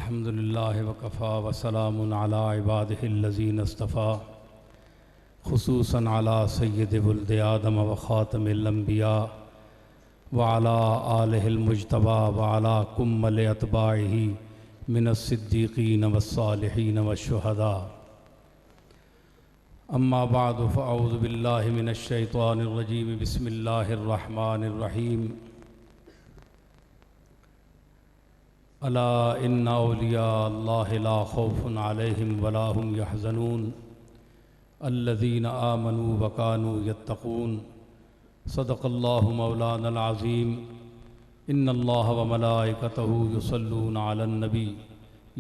अल्हम्दुलिल्लाहि वकफ़ा वसलामुन अला इबादिहिल्लज़ीना इस्तफ़ा खुसूसन अला सय्यिदि वुल्दि आदम व ख़ातमिल अंबिया व अला आलिहिल मुज्तबा व अला कुम्मल अतबाइहि मिनस सिद्दीक़ीन वस्सालिहीन वश्शुहदा। अम्मा बअद फ़अऊज़ु बिल्लाहि मिनश शैतानिर रजीम बिस्मिल्लाहिर रहमानिर रहीम। अला इन्ना औलिया अल्लाहि ला खौफ़ुन अलैहिम वला हुम यहज़नून अल्लज़ीना आमनू व कानू यत्तक़ून। सदक़ल्लाहु मौलानल अज़ीम। इन्नल्लाह व मलाइकतहु युसल्लूना अलन नबी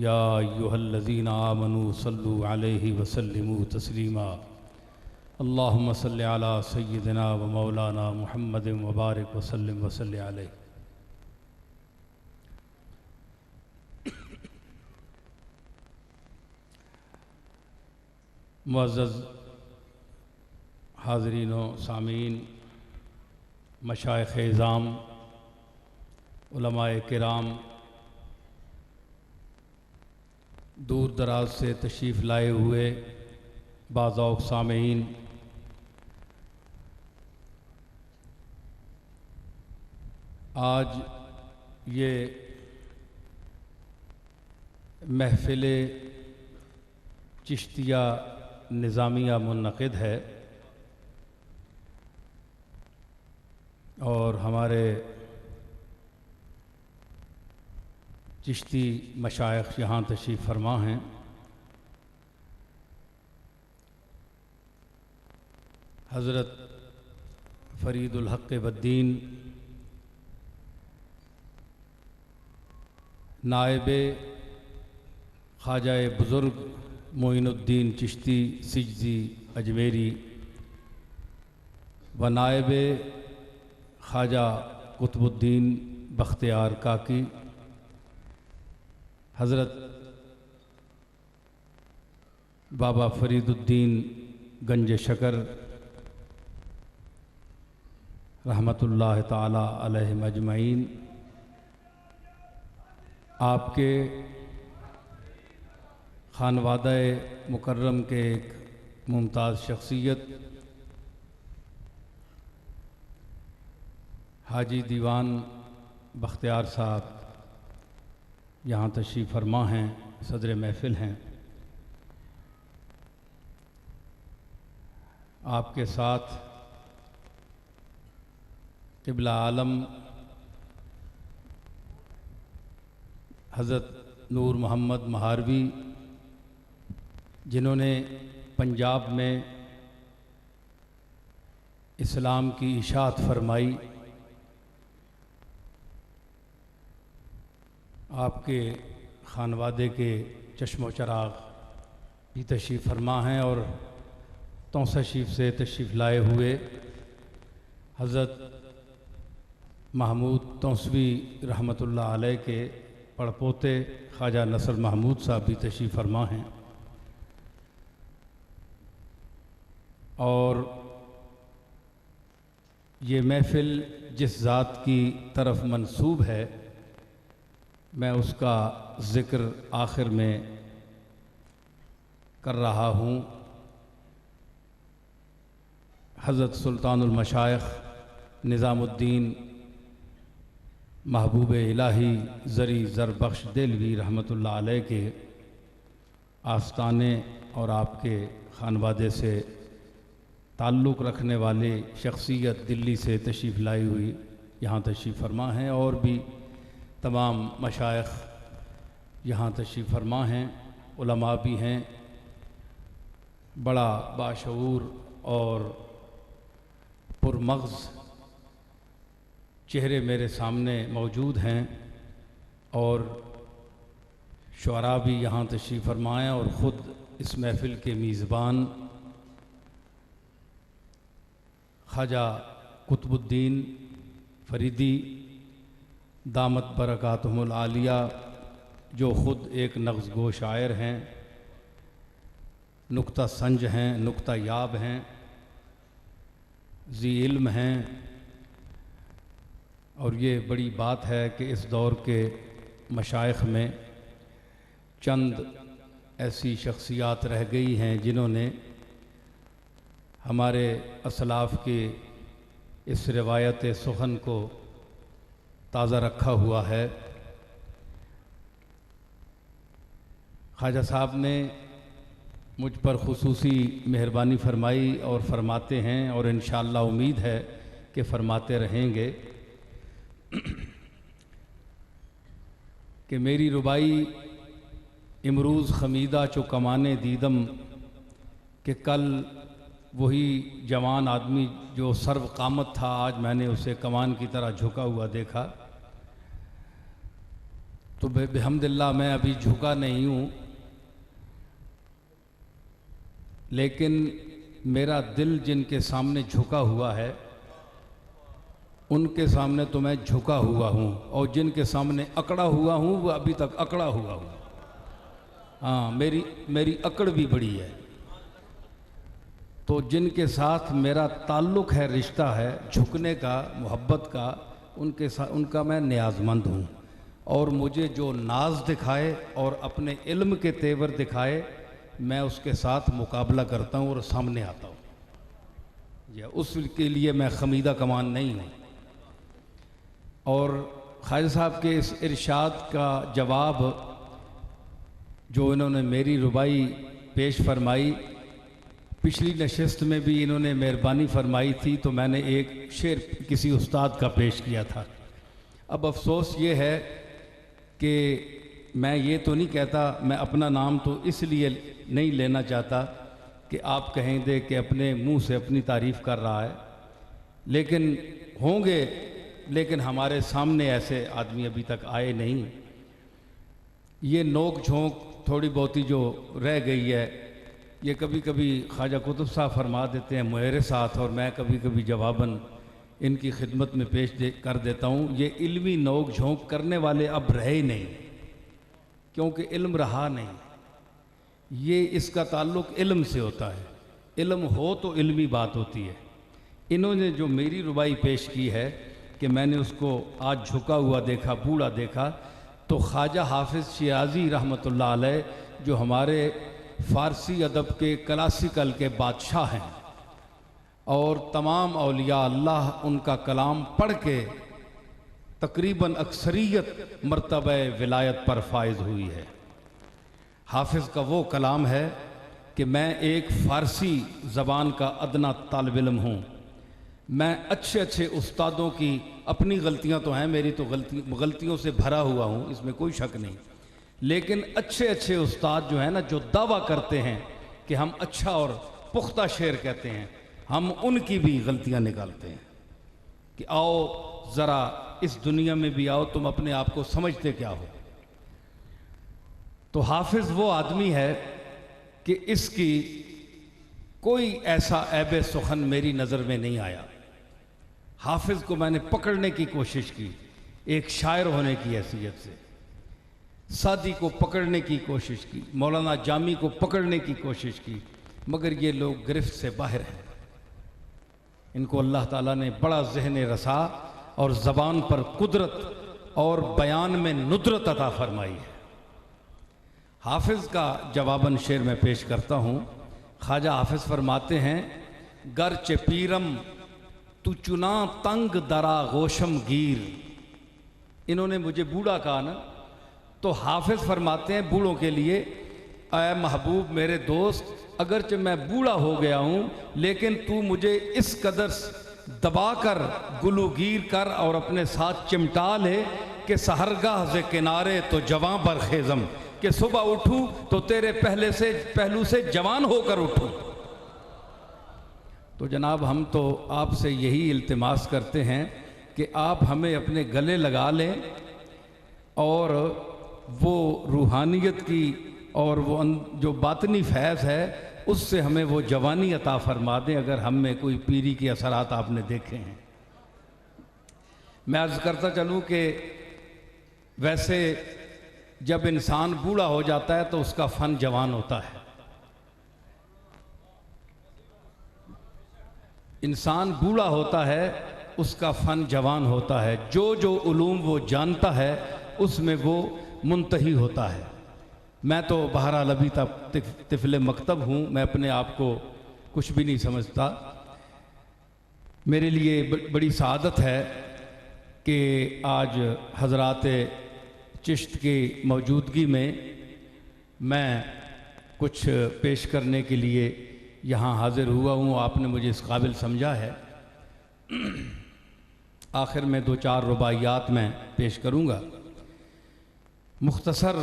या अय्युहल्लज़ीना आमनू सल्लु अलैहि व सल्लिमू तस्लीमा। अल्लाहुम्मा सल्लि अला सय्यिदिना व मौलाना मुहम्मदिन व बारिक व सल्लिम व सल्लि अलैहि। मुअज़्ज़ज़ हाज़रीन व सामीन, मशाइख़ इज़ाम, उलमाए किराम, दूर दराज से तशरीफ़ लाए हुए बाज़ौक़ सामीन, आज ये महफ़िल चिश्तिया निज़ामिया मुनक़िद है और हमारे चिश्ती मशाइख़ यहाँ तशरीफ़ फरमा हैं। हज़रत फ़रीदुल हक़ बद्दीन नायबे ख्वाजा बुज़ुर्ग मोइनुद्दीन चिश्ती सिजदी अजमेरी व नायबे ख्वाजा कुतुबुद्दीन बख्तियार काकी, हज़रत बाबा फ़रीदुद्दीन गंज शकर रहमतुल्लाह ताला अलैहिम अजमईन, आपके खानवादा मुकर्रम के एक मुमताज़ शख्सियत हाजी दीवान बख्तियार साहब यहाँ तशरीफ़ फरमा हैं, सदर महफ़िल हैं। आपके साथ क़िबला आलम हज़रत नूर मोहम्मद महारवी, जिन्होंने पंजाब में इस्लाम की इशाअत फरमाई, आपके खानवादे के चश्मो चराग भी तशरीफ़ फरमा हैं और तौसा शरीफ से तशरीफ़ लाए हुए हज़रत महमूद तौसवी रहमतुल्लाह अलैह के पड़पोते ख्वाजा नसर महमूद साहब भी तशरीफ़ फरमा हैं। और ये महफ़िल जिस ज़ात की तरफ मंसूब है, मैं उसका ज़िक्र आखिर में कर रहा हूँ। हज़रत सुल्तानुल मशाइख़ निज़ामुद्दीन महबूब इलाही ज़री ज़रबख्श देलवी रहमतुल्लाह अलैह के आस्ताने और आपके खानवादे से ताल्लुक़ रखने वाले शख्सियत दिल्ली से तशरीफ़ लाई हुई यहाँ तशरीफ़ फरमा हैं और भी तमाम मशाइख़ यहाँ तशरीफ़ फरमा हैं, उलमा भी हैं। बड़ा बाशऊर और पुरमग़ज़ चेहरे मेरे सामने मौजूद हैं और शुअरा भी यहाँ तशरीफ़ फरमाएँ और ख़ुद इस महफ़िल के मेज़बान ख्वाजा कुतुबुद्दीन फ़रीदी दामत बरकातुहुल आलिया, जो ख़ुद एक नग़्ज़ गो शायर हैं, नुक्ता संज हैं, नुक्ता याब हैं, ज़ी इल्म हैं। और ये बड़ी बात है कि इस दौर के मशाइख़ में चंद ऐसी शख्सियात रह गई हैं जिन्होंने हमारे असलाफ़ के इस रिवायत सुखन को ताज़ा रखा हुआ है। ख्वाजा साहब ने मुझ पर खुसूसी मेहरबानी फरमाई और फरमाते हैं और इंशाअल्लाह उम्मीद है कि फरमाते रहेंगे कि मेरी रुबाई इमरूज़ खमीदा चो कमाने दीदम कि कल वही जवान आदमी जो सर्व कामत था आज मैंने उसे कमान की तरह झुका हुआ देखा। तो बेहम्दुलिल्लाह मैं अभी झुका नहीं हूँ, लेकिन मेरा दिल जिनके सामने झुका हुआ है उनके सामने तो मैं झुका हुआ हूँ, और जिनके सामने अकड़ा हुआ हूँ वो अभी तक अकड़ा हुआ हूँ। हाँ, मेरी अकड़ भी बड़ी है। तो जिनके साथ मेरा ताल्लुक़ है, रिश्ता है झुकने का, मोहब्बत का, उनके साथ उनका मैं न्याज़मंद हूँ। और मुझे जो नाज दिखाए और अपने इल्म के तेवर दिखाए मैं उसके साथ मुकाबला करता हूँ और सामने आता हूँ। या उसके लिए मैं खमीदा कमान नहीं हूँ। और ख्वाजा साहब के इस इरशाद का जवाब जो इन्होंने मेरी रुबाई पेश फरमाई, पिछली नशिस्त में भी इन्होंने मेहरबानी फरमाई थी तो मैंने एक शेर किसी उस्ताद का पेश किया था। अब अफसोस ये है कि मैं ये तो नहीं कहता, मैं अपना नाम तो इसलिए नहीं लेना चाहता कि आप कहें दे कि अपने मुंह से अपनी तारीफ़ कर रहा है, लेकिन होंगे, लेकिन हमारे सामने ऐसे आदमी अभी तक आए नहीं। ये नोक झोंक थोड़ी बहुती जो रह गई है, ये कभी कभी ख्वाजा कुतुब साहब फरमा देते हैं मेरे साथ, और मैं कभी कभी जवाबन इनकी खिदमत में पेश कर देता हूँ। ये इल्मी नोक झोंक करने वाले अब रहे नहीं, क्योंकि इल्म रहा नहीं। ये इसका ताल्लुक़ इल्म से होता है, इल्म हो तो इल्मी बात होती है। इन्होंने जो मेरी रुबाई पेश की है कि मैंने उसको आज झुका हुआ देखा, बूढ़ा देखा, तो ख्वाजा हाफिज़ शिराज़ी रहमतुल्लाह अलैह जो हमारे फ़ारसी अदब के क्लासिकल के बादशाह हैं, और तमाम औलिया अल्लाह उनका कलाम पढ़ के तकरीबन अक्सरियत मर्तबा विलायत पर फायज़ हुई है। हाफिज़ का वो कलाम है कि मैं एक फ़ारसी ज़बान का अदना तालिब इल्म हूँ। मैं अच्छे अच्छे उस्तादों की, अपनी गलतियाँ तो हैं, मेरी तो गलतियों से भरा हुआ हूँ, इसमें कोई शक नहीं, लेकिन अच्छे अच्छे उस्ताद जो हैं ना, जो दावा करते हैं कि हम अच्छा और पुख्ता शेर कहते हैं, हम उनकी भी गलतियाँ निकालते हैं कि आओ ज़रा इस दुनिया में भी आओ, तुम अपने आप को समझते क्या हो। तो हाफिज़ वो आदमी है कि इसकी कोई ऐसा ऐब सुखन मेरी नज़र में नहीं आया। हाफिज़ को मैंने पकड़ने की कोशिश की एक शायर होने की हैसियत से, सादी को पकड़ने की कोशिश की, मौलाना जामी को पकड़ने की कोशिश की, मगर ये लोग गिरफ्त से बाहर हैं। इनको अल्लाह ताला ने बड़ा ज़हन रसा और ज़बान पर कुदरत और बयान में नुदरत अता फरमाई है। हाफिज़ का जवाबन शेर में पेश करता हूँ। ख्वाजा हाफिज़ फरमाते हैं, गर्च पीरम तू चुना तंग दरा गोशम गीर। इन्होंने मुझे बूढ़ा कहा ना, तो हाफिज़ फरमाते हैं बूढ़ों के लिए, ऐ महबूब मेरे दोस्त, अगरचे मैं बूढ़ा हो गया हूँ, लेकिन तू मुझे इस कदर दबाकर गुलूगीर कर और अपने साथ चिमटा ले कि सहरगाह से किनारे तो जवां बरखेज़म, कि सुबह उठूँ तो तेरे पहलू से जवान होकर उठूँ। तो जनाब हम तो आपसे यही इल्तिमास करते हैं कि आप हमें अपने गले लगा लें और वो रूहानियत की और वो जो बातनी फैज़ है उससे हमें वो जवानी अता फरमा दें, अगर हम में कोई पीरी के असरात आपने देखे हैं। मैं अर्ज़ करता चलूँ कि वैसे जब इंसान बूढ़ा हो जाता है तो उसका फ़न जवान होता है। इंसान बूढ़ा होता है उसका फ़न जवान होता है, जो जो उलूम वो जानता है उसमें वो मुंतही होता है। मैं तो बहरहाल अभी तक तिफले मकतब हूँ, मैं अपने आप को कुछ भी नहीं समझता। मेरे लिए बड़ी सआदत है कि आज हज़रात चिश्त की मौजूदगी में मैं कुछ पेश करने के लिए यहाँ हाज़िर हुआ हूँ। आपने मुझे इस काबिल समझा है। आखिर में 2-4 रुबाइयात मैं पेश करूँगा। मुख्तसर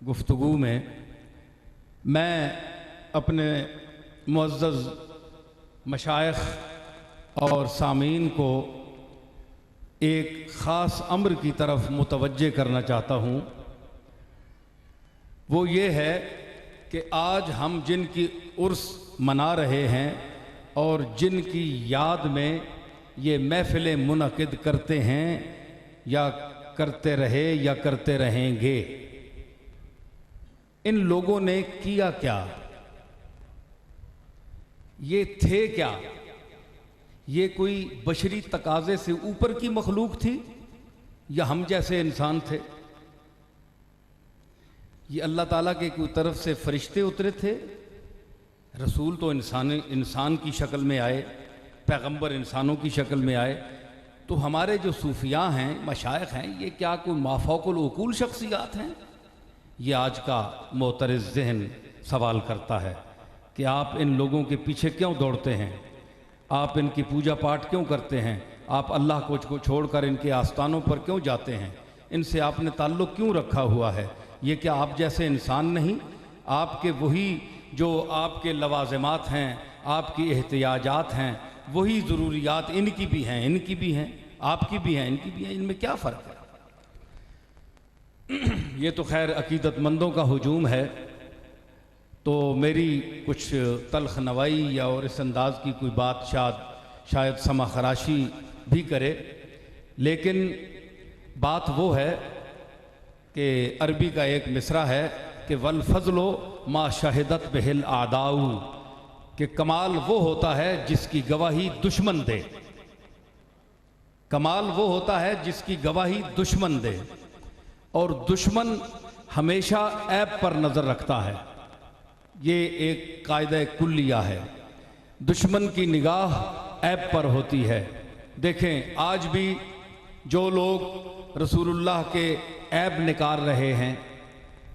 गुफ्तगू में मैं अपने मुअज़्ज़ज़ मशाइख़ और सामीन को एक ख़ास अम्र की तरफ मुतवज्जे करना चाहता हूँ। वो ये है कि आज हम जिनकी उर्स मना रहे हैं और जिनकी याद में ये महफ़िलें मुनक़िद करते हैं या करते रहे या करते रहेंगे, इन लोगों ने किया क्या? ये थे क्या? ये कोई बशरी तकाज़े से ऊपर की मखलूक थी या हम जैसे इंसान थे? ये अल्लाह ताला के कोई तरफ से फरिश्ते उतरे थे? रसूल तो इंसान की शक्ल में आए, पैगंबर इंसानों की शक्ल में आए। तो हमारे जो सूफिया हैं, मशाइख हैं, ये क्या कोई माफौकुल उकूल शख्सियात हैं? ये आज का मोतरज़ ज़हन सवाल करता है कि आप इन लोगों के पीछे क्यों दौड़ते हैं, आप इनकी पूजा पाठ क्यों करते हैं, आप अल्लाह को छोड़कर इनके आस्थानों पर क्यों जाते हैं, इनसे आपने ताल्लुक़ क्यों रखा हुआ है? ये क्या आप जैसे इंसान नहीं? आपके वही जो आपके लवाज़िमात हैं, आपकी एहतियाजात हैं, वही ज़रूरियात इनकी भी हैं, इनकी भी हैं, आपकी भी हैं, इनकी भी हैं। इनमें क्या फ़र्क है? ये तो खैर अकीदतमंदों का हुजूम है, तो मेरी कुछ तल्ख नवाई या और इस अंदाज़ की कोई बात शायद समा खराशी भी करे, लेकिन बात वो है कि अरबी का एक मिसरा है कि वल फज़लो मा शाहिदत बिहिल आदाऊ, कि कमाल वो होता है जिसकी गवाही दुश्मन दे। कमाल वो होता है जिसकी गवाही दुश्मन दे, और दुश्मन हमेशा ऐब पर नज़र रखता है। ये एक कायदा कुल्लिया है, दुश्मन की निगाह ऐब पर होती है। देखें, आज भी जो लोग रसूलुल्लाह के ऐब निकाल रहे हैं,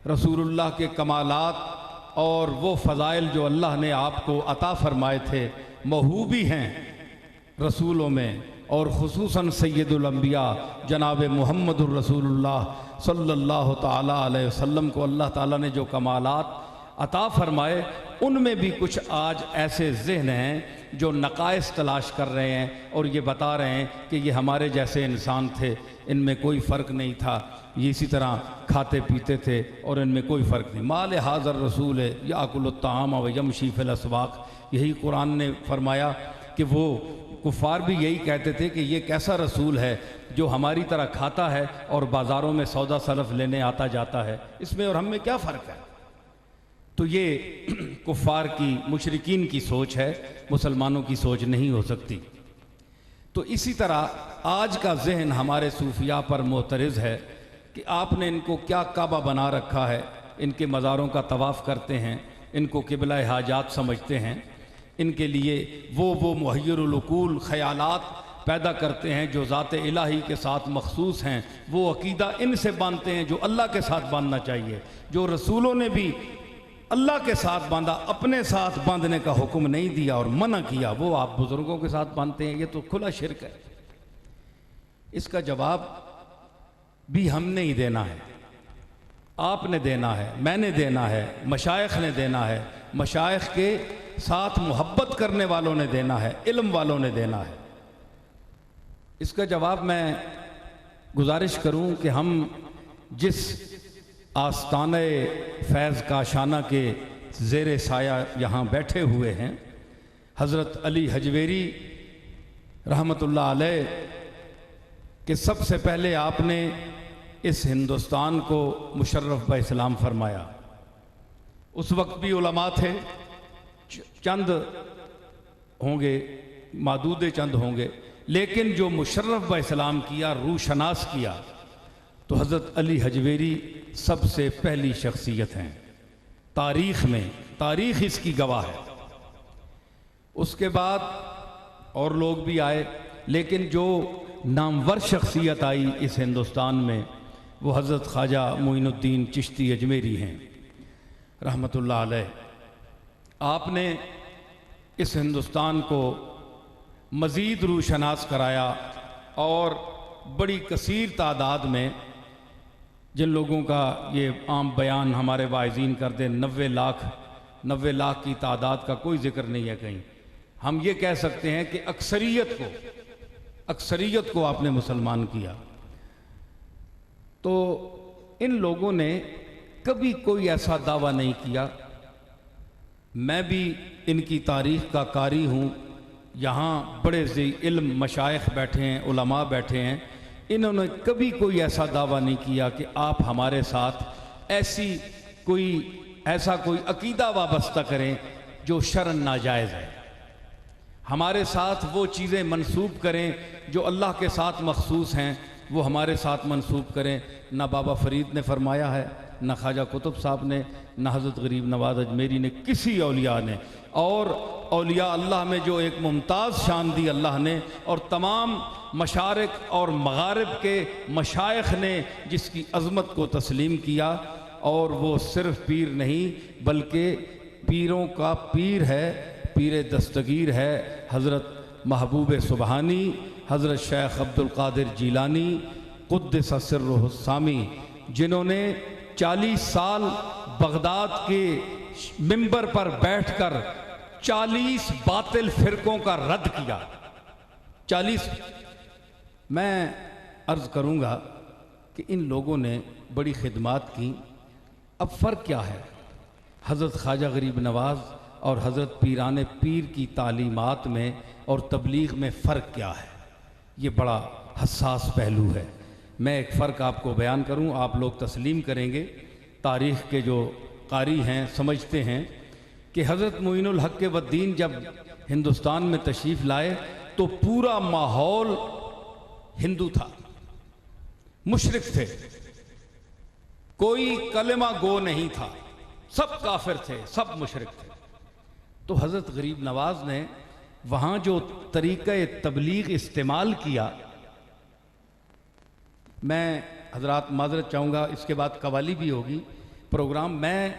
रसूलुल्लाह के कमालात और वो फ़ज़ाइल जो अल्लाह ने आपको अता फ़रमाए थे, महूबी हैं रसूलों में, और ख़ुसूसन सैयदुल अंबिया जनाब मुहम्मदुर रसूलुल्लाह सल्लल्लाहु ताला अलैहि वसल्लम को अल्लाह ताला ने जो कमालात अता फ़रमाए, उनमें भी कुछ आज ऐसे ज़हन हैं जो नक़ाइस तलाश कर रहे हैं और ये बता रहे हैं कि ये हमारे जैसे इंसान थे, इनमें कोई फ़र्क नहीं था, ये इसी तरह खाते पीते थे और इनमें कोई फ़र्क नहीं। माल हाज़र रसूल याकुलुत्ताम व यमशी फिल अस्वाक़, यही कुरान ने फरमाया कि वो कुफ़ार भी यही कहते थे कि ये कैसा रसूल है जो हमारी तरह खाता है और बाज़ारों में सौदा सलफ़ लेने आता जाता है, इसमें और हम में क्या फ़र्क है? तो ये कुफ़ार की, मुशरिकीन की सोच है, मुसलमानों की सोच नहीं हो सकती। तो इसी तरह आज का जहन हमारे सूफिया पर मोतरज़ है कि आपने इनको क्या काबा बना रखा है, इनके मज़ारों का तवाफ़ करते हैं, इनको किबला हाजात समझते हैं, इनके लिए वो मुहय्यरुल उकूल ख़यालात पैदा करते हैं जो ज़ात इलाही के साथ मखसूस हैं, वो अकीदा इनसे बांधते हैं जो अल्लाह के साथ बांधना चाहिए, जो रसूलों ने भी अल्लाह के साथ बांधा, अपने साथ बांधने का हुक्म नहीं दिया और मना किया, वो आप बुज़ुर्गों के साथ बांधते हैं। ये तो खुला शिरक है। इसका जवाब भी हमने ही देना है, आपने देना है, मैंने देना है, मशाइख ने देना है, मशाइख के साथ मोहब्बत करने वालों ने देना है, इल्म वालों ने देना है। इसका जवाब मैं गुजारिश करूं कि हम जिस आस्ताने फैज़ काशाना के ज़ेरे साया यहाँ बैठे हुए हैं, हज़रत अली हजवेरी रहमतुल्लाह अलैह कि सबसे पहले आपने इस हिंदुस्तान को मुशर्रफ ब इस्लाम फरमाया। उस वक्त भी उलमा थे, चंद होंगे, मादूदे चंद होंगे, लेकिन जो मुशर्रफ ब इस्लाम किया, रूशनास किया, तो हज़रत अली हजवेरी सबसे पहली शख्सियत हैं तारीख़ में, तारीख़ इसकी गवाह है। उसके बाद और लोग भी आए, लेकिन जो नामवर शख्सियत आई इस हिंदुस्तान में वो हज़रत ख्वाजा मोइनुद्दीन चिश्ती अजमेरी हैं रहमतुल्लाह अलैह। आपने इस हिंदुस्तान को मज़ीद रूशनास कराया और बड़ी कसीर तादाद में, जिन लोगों का ये आम बयान हमारे वाइज़ीन कर दें 90 लाख की तादाद का कोई ज़िक्र नहीं है कहीं। हम ये कह सकते हैं कि अक्सरियत को आपने मुसलमान किया। तो इन लोगों ने कभी कोई ऐसा दावा नहीं किया। मैं भी इनकी तारीख़ का कारी हूँ। यहाँ बड़े ज़ी इल्म मशाइख बैठे हैं, उलमा बैठे हैं, इन्होंने कभी कोई ऐसा दावा नहीं किया कि आप हमारे साथ ऐसा कोई अकीदा वाबस्ता करें जो शरन नाजायज़ है। हमारे साथ वो चीज़ें मंसूब करें जो अल्लाह के साथ मखसूस हैं, वो हमारे साथ मंसूब करें। ना बाबा फरीद ने फरमाया है, ना ख्वाजा कुतुब साहब ने, ना हज़रत गरीब नवाज अजमेरी ने, किसी औलिया ने। और औलिया अल्लाह में जो एक मुमताज़ शान दी अल्लाह ने, और तमाम मशारिक और मगारिब के मशाइख ने जिसकी अज़मत को तस्लीम किया, और वो सिर्फ़ पीर नहीं बल्कि पीरों का पीर है, पीर दस्तगीर है हज़रत महबूब सुबहानी, हज़रत शेख अब्दुल कादिर जीलानी क़ुद्दस सिर्रुहु सामी, जिन्होंने 40 साल बगदाद के मिंबर पर बैठकर 40 बातिल फ़िरक़ों का रद्द किया। 40। मैं अर्ज़ करूँगा कि इन लोगों ने बड़ी खिदमात की। अब फ़र्क क्या है हज़रत ख्वाजा गरीब नवाज़ और हज़रत पीरान पीर की तालीमात में और तबलीग में फ़र्क क्या है? ये बड़ा हसास पहलू है। मैं एक फ़र्क आपको बयान करूं, आप लोग तस्लीम करेंगे। तारीख़ के जो कारी हैं समझते हैं कि हज़रत मोइनुल हक़ के वद्दीन जब हिंदुस्तान में तशरीफ़ लाए तो पूरा माहौल हिंदू था, मुशरिक थे, कोई कलमा गो नहीं था, सब काफिर थे, सब मुशरिक थे। तो हज़रत गरीब नवाज़ ने वहाँ जो तरीक़े तबलीग इस्तेमाल किया, मैं हज़रात माज़रत चाहूँगा, इसके बाद कवाली भी होगी प्रोग्राम। मैं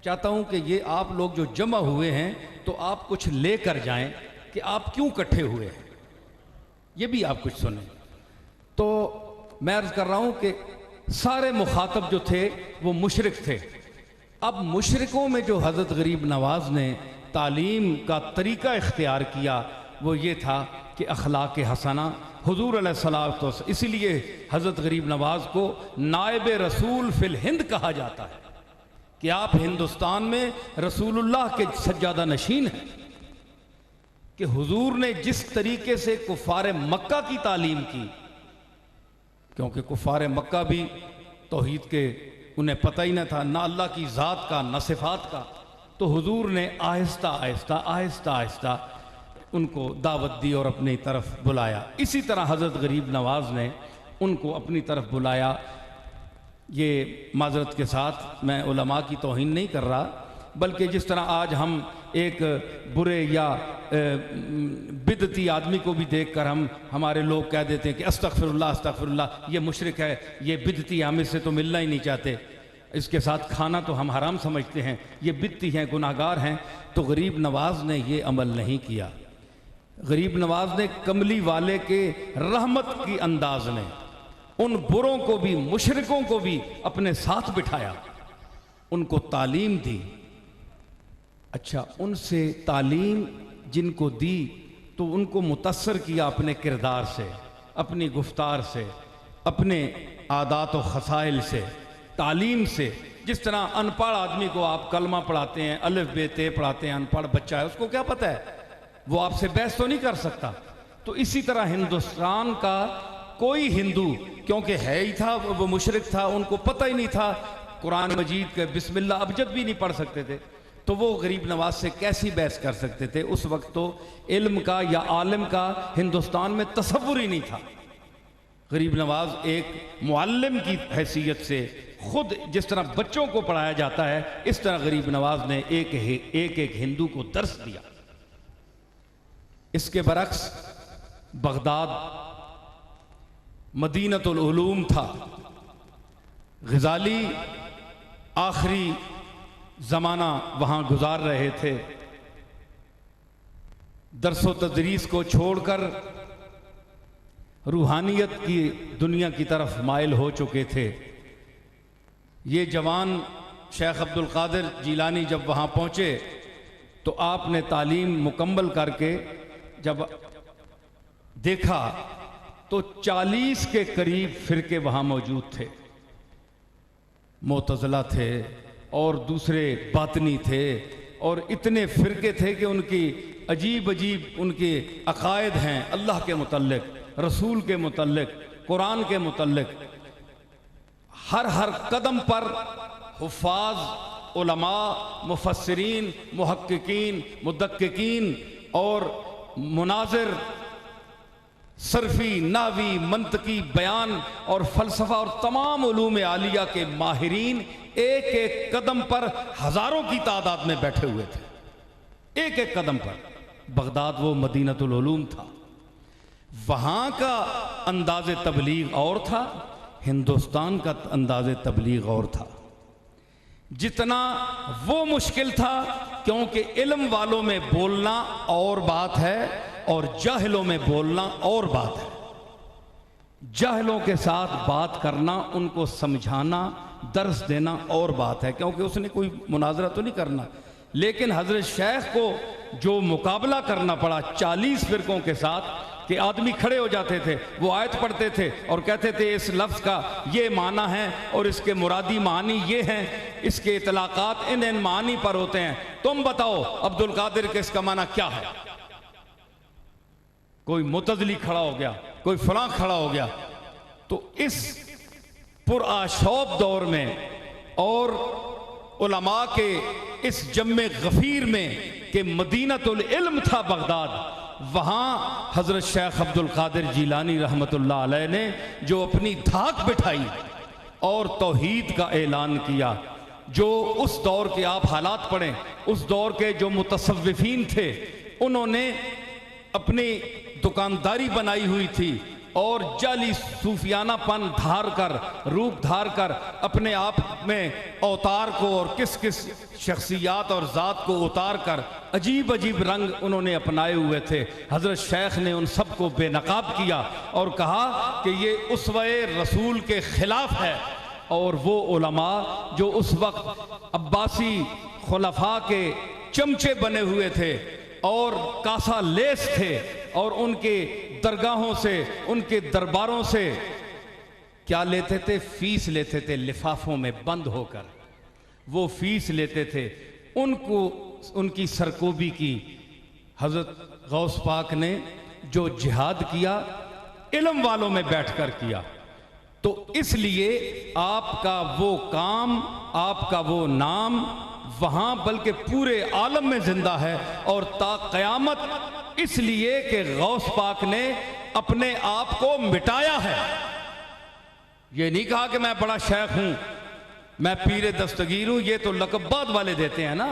चाहता हूँ कि ये आप लोग जो जमा हुए हैं तो आप कुछ ले कर जाएँ कि आप क्यों इकट्ठे हुए हैं, ये भी आप कुछ सुने। तो मैं अर्ज़ कर रहा हूँ कि सारे मुखातब जो थे वो मुशरिक थे। अब मुशरिकों में जो हज़रत गरीब नवाज़ ने तालीम का तरीक़ा इख्तियार किया वो ये था कि अखलाक हसना, हुजूर अलैहिस्सलाम, इसीलिए हज़रत गरीब नवाज़ को नायब रसूल फिल हिंद कहा जाता है कि आप हिंदुस्तान में रसूलुल्लाह के सज्जादा नशीन हैं। कि हुजूर ने जिस तरीके से कुफ़ार मक्का की तालीम की, क्योंकि कुफ़ार मक्का भी तौहीद के उन्हें पता ही न था, ना अल्लाह की ज़ात का, ना सिफ़ात का, तो हुजूर ने आहिस्ता आहिस्ता उनको दावत दी और अपनी तरफ बुलाया। इसी तरह हज़रत गरीब नवाज़ ने उनको अपनी तरफ बुलाया। ये माज़रत के साथ मैं उलमा की तौहीन नहीं कर रहा, बल्कि जिस तरह आज हम एक बुरे या बिदती आदमी को भी देखकर हमारे लोग कह देते हैं कि अस्तग़फिरुल्लाह अस्तग़फिरुल्लाह, ये मुशरिक है, ये बिदती, हम इससे तो मिलना ही नहीं चाहते, इसके साथ खाना तो हम हराम समझते हैं, ये बिदती हैं, गुनाहगार हैं। तो गरीब नवाज़ ने ये अमल नहीं किया। गरीब नवाज़ ने कमली वाले के रहमत की अंदाज ने उन बुरों को भी, मुशरिकों को भी अपने साथ बिठाया, उनको तालीम दी। अच्छा, उनसे तालीम जिनको दी तो उनको मुतस्सर किया अपने किरदार से, अपनी गुफ्तार से, अपने आदात व खसाइल से, तालीम से। जिस तरह अनपढ़ आदमी को आप कलमा पढ़ाते हैं, अलिफ बे ते पढ़ाते हैं, अनपढ़ बच्चा है, उसको क्या पता है, वो आपसे बहस तो नहीं कर सकता। तो इसी तरह हिंदुस्तान का कोई हिंदू, क्योंकि है ही था वो मुशरिक था, उनको पता ही नहीं था कुरान मजीद के बिस्मिल्लाह अबजद भी नहीं पढ़ सकते थे, तो वो गरीब नवाज से कैसी बहस कर सकते थे। उस वक्त तो इल्म का या आलिम का हिंदुस्तान में तसव्वुर ही नहीं था। गरीब नवाज एक मुअल्लिम की हैसियत से खुद जिस तरह बच्चों को पढ़ाया जाता है, इस तरह गरीब नवाज ने एक एक हिंदू को दर्स दिया। इसके बरक्स बगदाद मदीनतुल उलूम था। गजाली आखिरी ज़माना वहाँ गुजार रहे थे। दरसो तदरीस को छोड़कर रूहानियत की दुनिया की तरफ माइल हो चुके थे। ये जवान शेख अब्दुल कादिर जीलानी जब वहाँ पहुँचे तो आपने तालीम मुकम्मल करके जब देखा तो 40 के करीब फ़िरके वहाँ मौजूद थे। मुतज़िला थे और दूसरे बातनी थे और इतने फ़िरके थे कि उनकी अजीब अजीब उनके अकायद हैं अल्लाह के मुतल्लिक़, रसूल के मुतल्लिक़, कुरान के मुतल्लिक़। हर कदम पर हुफ़ाज़, उलमा, मुफस्सिरीन, मुहक्किकीन, मुदक्किकीन और मुनाज़िर, सरफ़ी, नावी, मंतकी, बयान और फ़लसफ़ा और तमाम उलूम आलिया के माहिरीन एक एक कदम पर हज़ारों की तादाद में बैठे हुए थे। एक एक कदम पर। बगदाद वो मदीनतुल उलूम था। वहाँ का अंदाज़े तबलीग और था, हिंदुस्तान का अंदाज़े तबलीग और था। जितना वो मुश्किल था, क्योंकि इल्म वालों में बोलना और बात है और जाहिलों में बोलना और बात है। जाहिलों के साथ बात करना, उनको समझाना, दर्स देना और बात है, क्योंकि उसने कोई मुनाजरा तो नहीं करना। लेकिन हज़रत शेख को जो मुकाबला करना पड़ा 40 फ़िरकों के साथ, कि आदमी खड़े हो जाते थे, वो आयत पढ़ते थे और कहते थे इस लफ्ज़ का ये माना है और इसके मुरादी मानी ये हैं, इसके इतलाक़ात इन मानी पर होते हैं, तुम बताओ अब्दुल कादिर के इसका माना क्या है। कोई मुतज़ली खड़ा हो गया, कोई फलां खड़ा हो गया। तो इस पुरआशौब दौर में और उलमा के इस जम्मे गफ़ीर में कि मदीनतुल इल्म था बगदाद, वहाँ हज़रत शेख अब्दुल कादिर जीलानी रहमतुल्लाह अलैह ने जो अपनी धाक बिठाई और तौहीद का ऐलान किया, जो उस दौर के आप हालात पढ़ें, उस दौर के जो मुतसव्विफ़ीन थे उन्होंने अपनी दुकानदारी बनाई हुई थी और जाली सूफियानापन धार कर, रूप धार कर अपने आप में अवतार को और किस किस शख्सियात और ज़ात को उतार कर अजीब अजीब रंग उन्होंने अपनाए हुए थे। हज़रत शेख ने उन सब को बेनकाब किया और कहा कि ये उसवे रसूल के ख़िलाफ़ है। और वो उलमा जो उस वक्त अब्बासी खुलफा के चमचे बने हुए थे और कासा लेस थे और उनके दरगाहों से, उनके दरबारों से क्या लेते थे? फीस लेते थे, लिफाफों में बंद होकर वो फीस लेते थे। उनको उनकी सरकोबी की हज़रत गौस पाक ने जो जिहाद किया, इल्म वालों में बैठकर किया। तो इसलिए आपका वो काम, आपका वो नाम वहाँ बल्कि पूरे आलम में जिंदा है और ता क़यामत, इसलिए कि गौस पाक ने अपने आप को मिटाया है। ये नहीं कहा कि मैं बड़ा शेख हूँ, मैं पीरे दस्तगीर हूँ, ये तो लक़ब वाले देते हैं ना।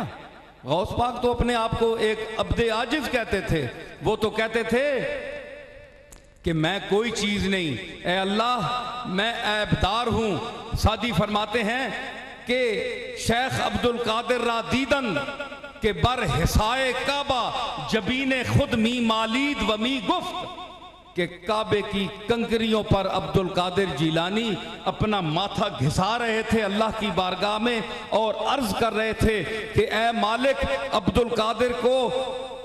गौस पाक तो अपने आप को एक अब्दे आजिज़ कहते थे। वो तो कहते थे कि मैं कोई चीज़ नहीं, ए अल्लाह मैं ऐबदार हूँ। सादी फरमाते हैं कि शेख अब्दुल कादिर रा दीदन के बर हिसाए काबा जबीने खुद मी मालीद व मी गुफ्त, के काबे की कंकरियों पर अब्दुल कादिर जीलानी अपना माथा घिसा रहे थे अल्लाह की बारगाह में और अर्ज कर रहे थे कि ए मालिक, अब्दुल कादिर को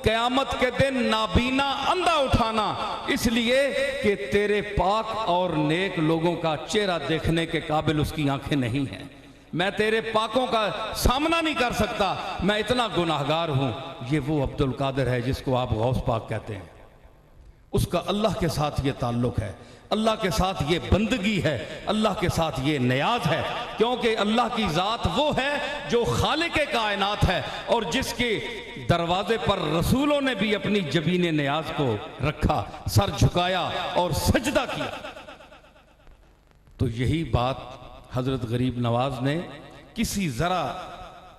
क़यामत के दिन नाबीना अंधा उठाना, इसलिए कि तेरे पाक और नेक लोगों का चेहरा देखने के काबिल उसकी आंखें नहीं हैं। मैं तेरे पाकों का सामना नहीं कर सकता, मैं इतना गुनाहगार हूं। ये वो अब्दुल कादिर है जिसको आप गौस पाक कहते हैं। उसका अल्लाह के साथ ये ताल्लुक़ है, अल्लाह के साथ ये बंदगी है, अल्लाह के साथ ये नियाज है, क्योंकि अल्लाह की ज़ात वो है जो खालिक़े कायनात है और जिसके दरवाजे पर रसूलों ने भी अपनी जबीन नियाज को रखा, सर झुकाया और सजदा किया। तो यही बात हज़रत गरीब नवाज ने किसी ज़रा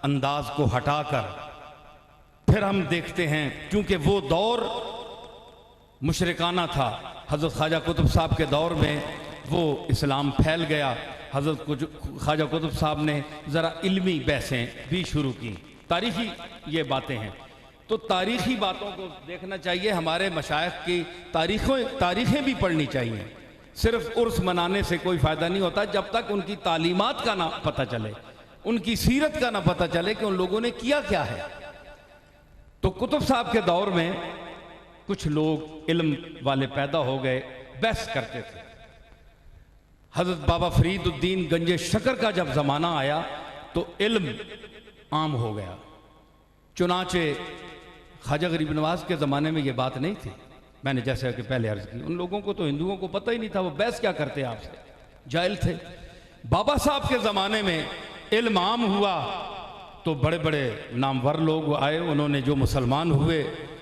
अंदाज को हटाकर फिर हम देखते हैं, क्योंकि वो दौर मुशरिकाना था, हज़रत ख्वाजा कुतुब साहब के दौर में वो इस्लाम फैल गया। हज़रत ख्वाजा कुतुब साहब ने ज़रा इल्मी बहसें भी शुरू की। तारीख़ी ये बातें हैं, तो तारीख़ी बातों को देखना चाहिए। हमारे मशाइख की तारीख़ें भी पढ़नी चाहिए। सिर्फ उर्स मनाने से कोई फ़ायदा नहीं होता जब तक उनकी तालीमात का ना पता चले, उनकी सीरत का ना पता चले कि उन लोगों ने किया क्या है। तो कुतुब साहब के दौर में कुछ लोग इल्म वाले पैदा हो गए, बहस करते थे। हज़रत बाबा फरीदुद्दीन गंजे शकर का जब ज़माना आया तो इल्म आम हो गया। चुनाचे ख्वाजा गरीब नवाज के ज़माने में ये बात नहीं थी। मैंने जैसे कि पहले अर्ज़ की, उन लोगों को तो हिंदुओं को पता ही नहीं था, वो बहस क्या करते आपसे, जाहिल थे। बाबा साहब के ज़माने में इल्म आम हुआ तो बड़े बड़े नामवर लोग आए, उन्होंने जो मुसलमान हुए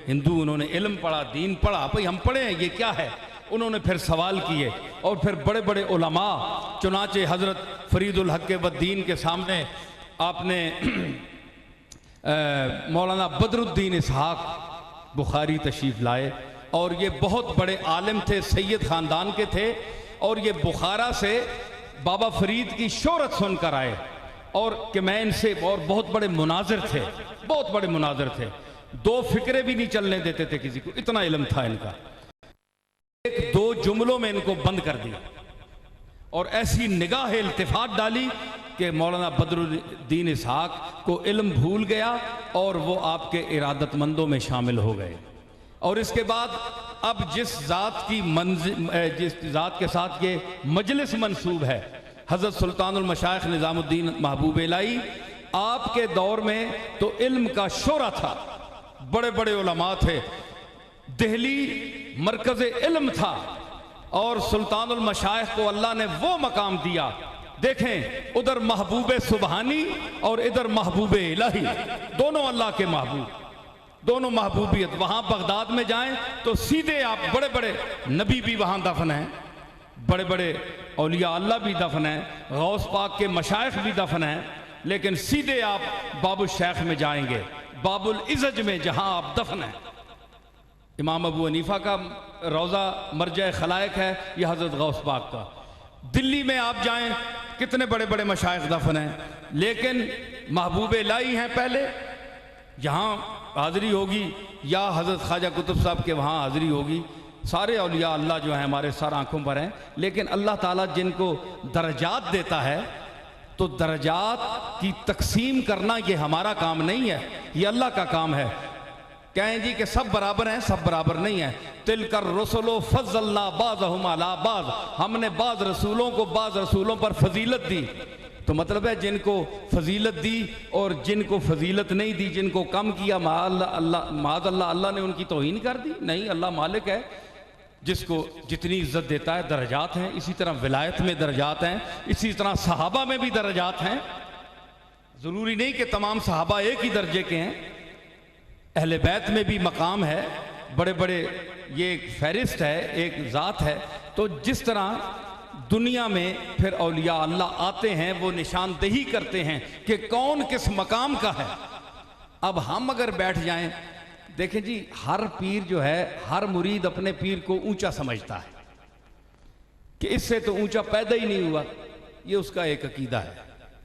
हिंदू, उन्होंने इल्म पढ़ा, दीन पढ़ा, भाई हम पढ़े हैं, ये क्या है। उन्होंने फिर सवाल किए और फिर बड़े बड़े उलमा, चुनाचे हज़रत फरीदुल हक बद्दीन के सामने आपने मौलाना बदरुद्दीन इसहाक बुखारी तशरीफ़ लाए, और ये बहुत बड़े आलिम थे, सैयद ख़ानदान के थे, और ये बुखारा से बाबा फरीद की शोहरत सुनकर आए, और कि मैं इनसे, और बहुत बड़े मुनाजिर थे, बहुत बड़े मुनाजिर थे, दो फिक्रे भी नहीं चलने देते थे किसी को, इतना इल्म था इनका। एक दो जुमलों में इनको बंद कर दिया और ऐसी निगाह इल्तिफात डाली कि मौलाना बदरुद्दीन इसहाक को इल्म भूल गया और वो आपके इरादतमंदों में शामिल हो गए। और इसके बाद अब जिस ज़ात के साथ ये मजलिस मंसूब है, हज़रत सुल्तानुल मशाइख निज़ामुद्दीन महबूब इलाही, आपके दौर में तो इल्म का शोरा था, बड़े बड़े उलमा थे, दिल्ली मरकज़ इल्म था, और सुल्तानुल मशाइख को अल्लाह ने वो मकाम दिया। देखें, उधर महबूब सुबहानी और इधर महबूब इलाही, दोनों अल्लाह के महबूब, दोनों महबूबियत। वहाँ बगदाद में जाएं तो सीधे आप, बड़े बड़े नबी भी वहाँ दफन हैं, बड़े बड़े औलिया अल्लाह भी दफन हैं, गौस पाक के मशाइख भी दफन हैं, लेकिन सीधे आप बाबुल शेख में जाएंगे, बाबुल इज़ज में, जहाँ आप दफन हैं। इमाम अबू हनीफा का रोज़ा मरजा खलायक है, यह हज़रत गौस पाक का। दिल्ली में आप जाएं, कितने बड़े बड़े मशाइख दफन हैं, लेकिन महबूब इलाही हैं पहले, यहाँ हाज़िरी होगी, या हज़रत ख्वाजा कुतुब साहब के वहाँ हाज़िरी होगी। सारे औलिया अल्लाह जो हैं हमारे सर आँखों पर हैं, लेकिन अल्लाह ताला जिनको दर्जात देता है, तो दर्जात की तकसीम करना ये हमारा काम नहीं है, ये अल्लाह का काम है। कहें जी कि सब बराबर हैं, सब बराबर नहीं है। तिलकर रसूलो फज़्ज़लना बाज़हुम अला बाज़, हमने बाज़ रसूलों को बाज़ रसूलों पर फजीलत दी, तो मतलब है जिनको फजीलत दी और जिनको फजीलत नहीं दी, जिनको कम किया, माज़अल्लाह, अल्लाह ने उनकी तौहीन कर दी। नहीं, अल्लाह मालिक है, जिसको जितनी इज्जत देता है। दर्जात हैं, इसी तरह विलायत में दर्जात हैं, इसी तरह सहाबा में भी दर्जात हैं। ज़रूरी नहीं कि तमाम सहाबा एक ही दर्जे के हैं, अहले बैत में भी मकाम है, बड़े बड़े, ये एक फहरिस्त है, एक ज़ात है। तो जिस तरह दुनिया में फिर औलिया अल्लाह आते हैं, वो निशानदेही करते हैं कि कौन किस मकाम का है। अब हम अगर बैठ जाएं, देखें जी, हर पीर जो है, हर मुरीद अपने पीर को ऊंचा समझता है कि इससे तो ऊंचा पैदा ही नहीं हुआ, ये उसका एक अकीदा है।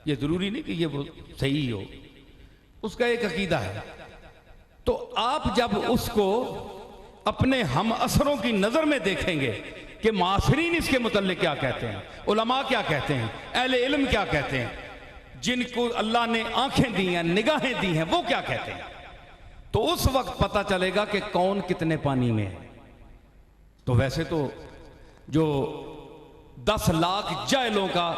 ये ज़रूरी नहीं कि ये वो सही हो, उसका एक अकीदा है। तो आप जब उसको अपने हम असरों की नज़र में देखेंगे कि मासरीन इसके मुतल्लिक़ क्या कहते हैं, उलमा क्या कहते हैं, अहले इल्म क्या कहते हैं, जिनको अल्लाह ने आंखें दी हैं, निगाहें दी हैं, वो क्या कहते हैं, तो उस वक्त पता चलेगा कि कौन कितने पानी में है। तो वैसे तो जो 10 लाख जाहिलों का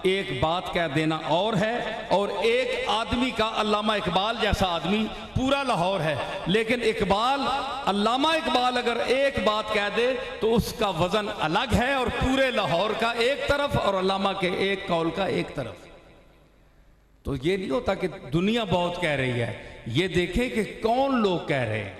एक बात कह देना और है, और एक आदमी का, अल्लामा इकबाल जैसा आदमी पूरा लाहौर है, लेकिन इकबाल, अल्लामा इकबाल अगर एक बात कह दे तो उसका वजन अलग है, और पूरे लाहौर का एक तरफ और अल्लामा के एक कौल का एक तरफ। तो ये नहीं होता कि दुनिया बहुत कह रही है, ये देखें कि कौन लोग कह रहे हैं।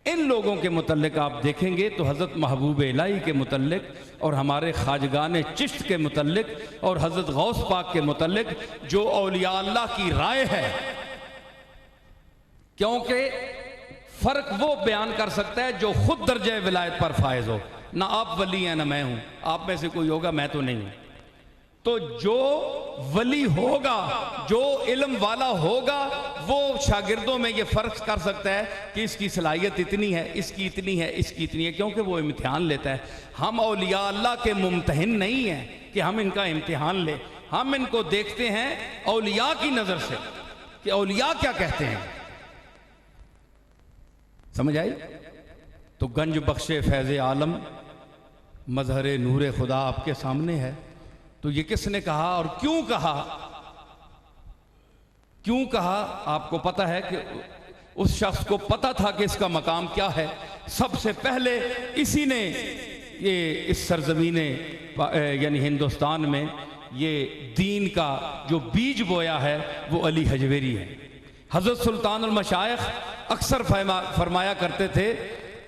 इन लोगों के मुतल्लिक आप देखेंगे तो हज़रत महबूब इलाही के मुतल्लिक और हमारे ख़ाजगान चिश्त के मुतल्लिक और हज़रत गौस पाक के मुतल्लिक जो औलिया अल्लाह की राय है, क्योंकि फ़र्क वो बयान कर सकता है जो खुद दर्जे विलायत पर फायज हो। ना आप वली हैं ना मैं हूं, आप में से कोई होगा, मैं तो नहीं हूं। तो जो वली होगा, जो इल्म वाला होगा, वो शागिर्दों में ये फ़र्क कर सकता है कि इसकी सलाहियत इतनी है, इसकी इतनी है, इसकी इतनी है, क्योंकि वो इम्तिहान लेता है। हम औलिया अल्लाह के मुम्तहिन नहीं हैं कि हम इनका इम्तिहान लें। हम इनको देखते हैं औलिया की नज़र से कि औलिया क्या कहते हैं। समझ आई? तो गंज बख्शे फैज़ आलम मजहर नूर खुदा आपके सामने है। तो ये किसने कहा और क्यों कहा? क्यों कहा? आपको पता है कि उस शख्स को पता था कि इसका मकाम क्या है। सबसे पहले इसी ने ये इस सरजमीन यानी हिंदुस्तान में ये दीन का जो बीज बोया है वो अली हजवेरी है। हज़रत सुल्तानुल मशाइख अक्सर फरमाया करते थे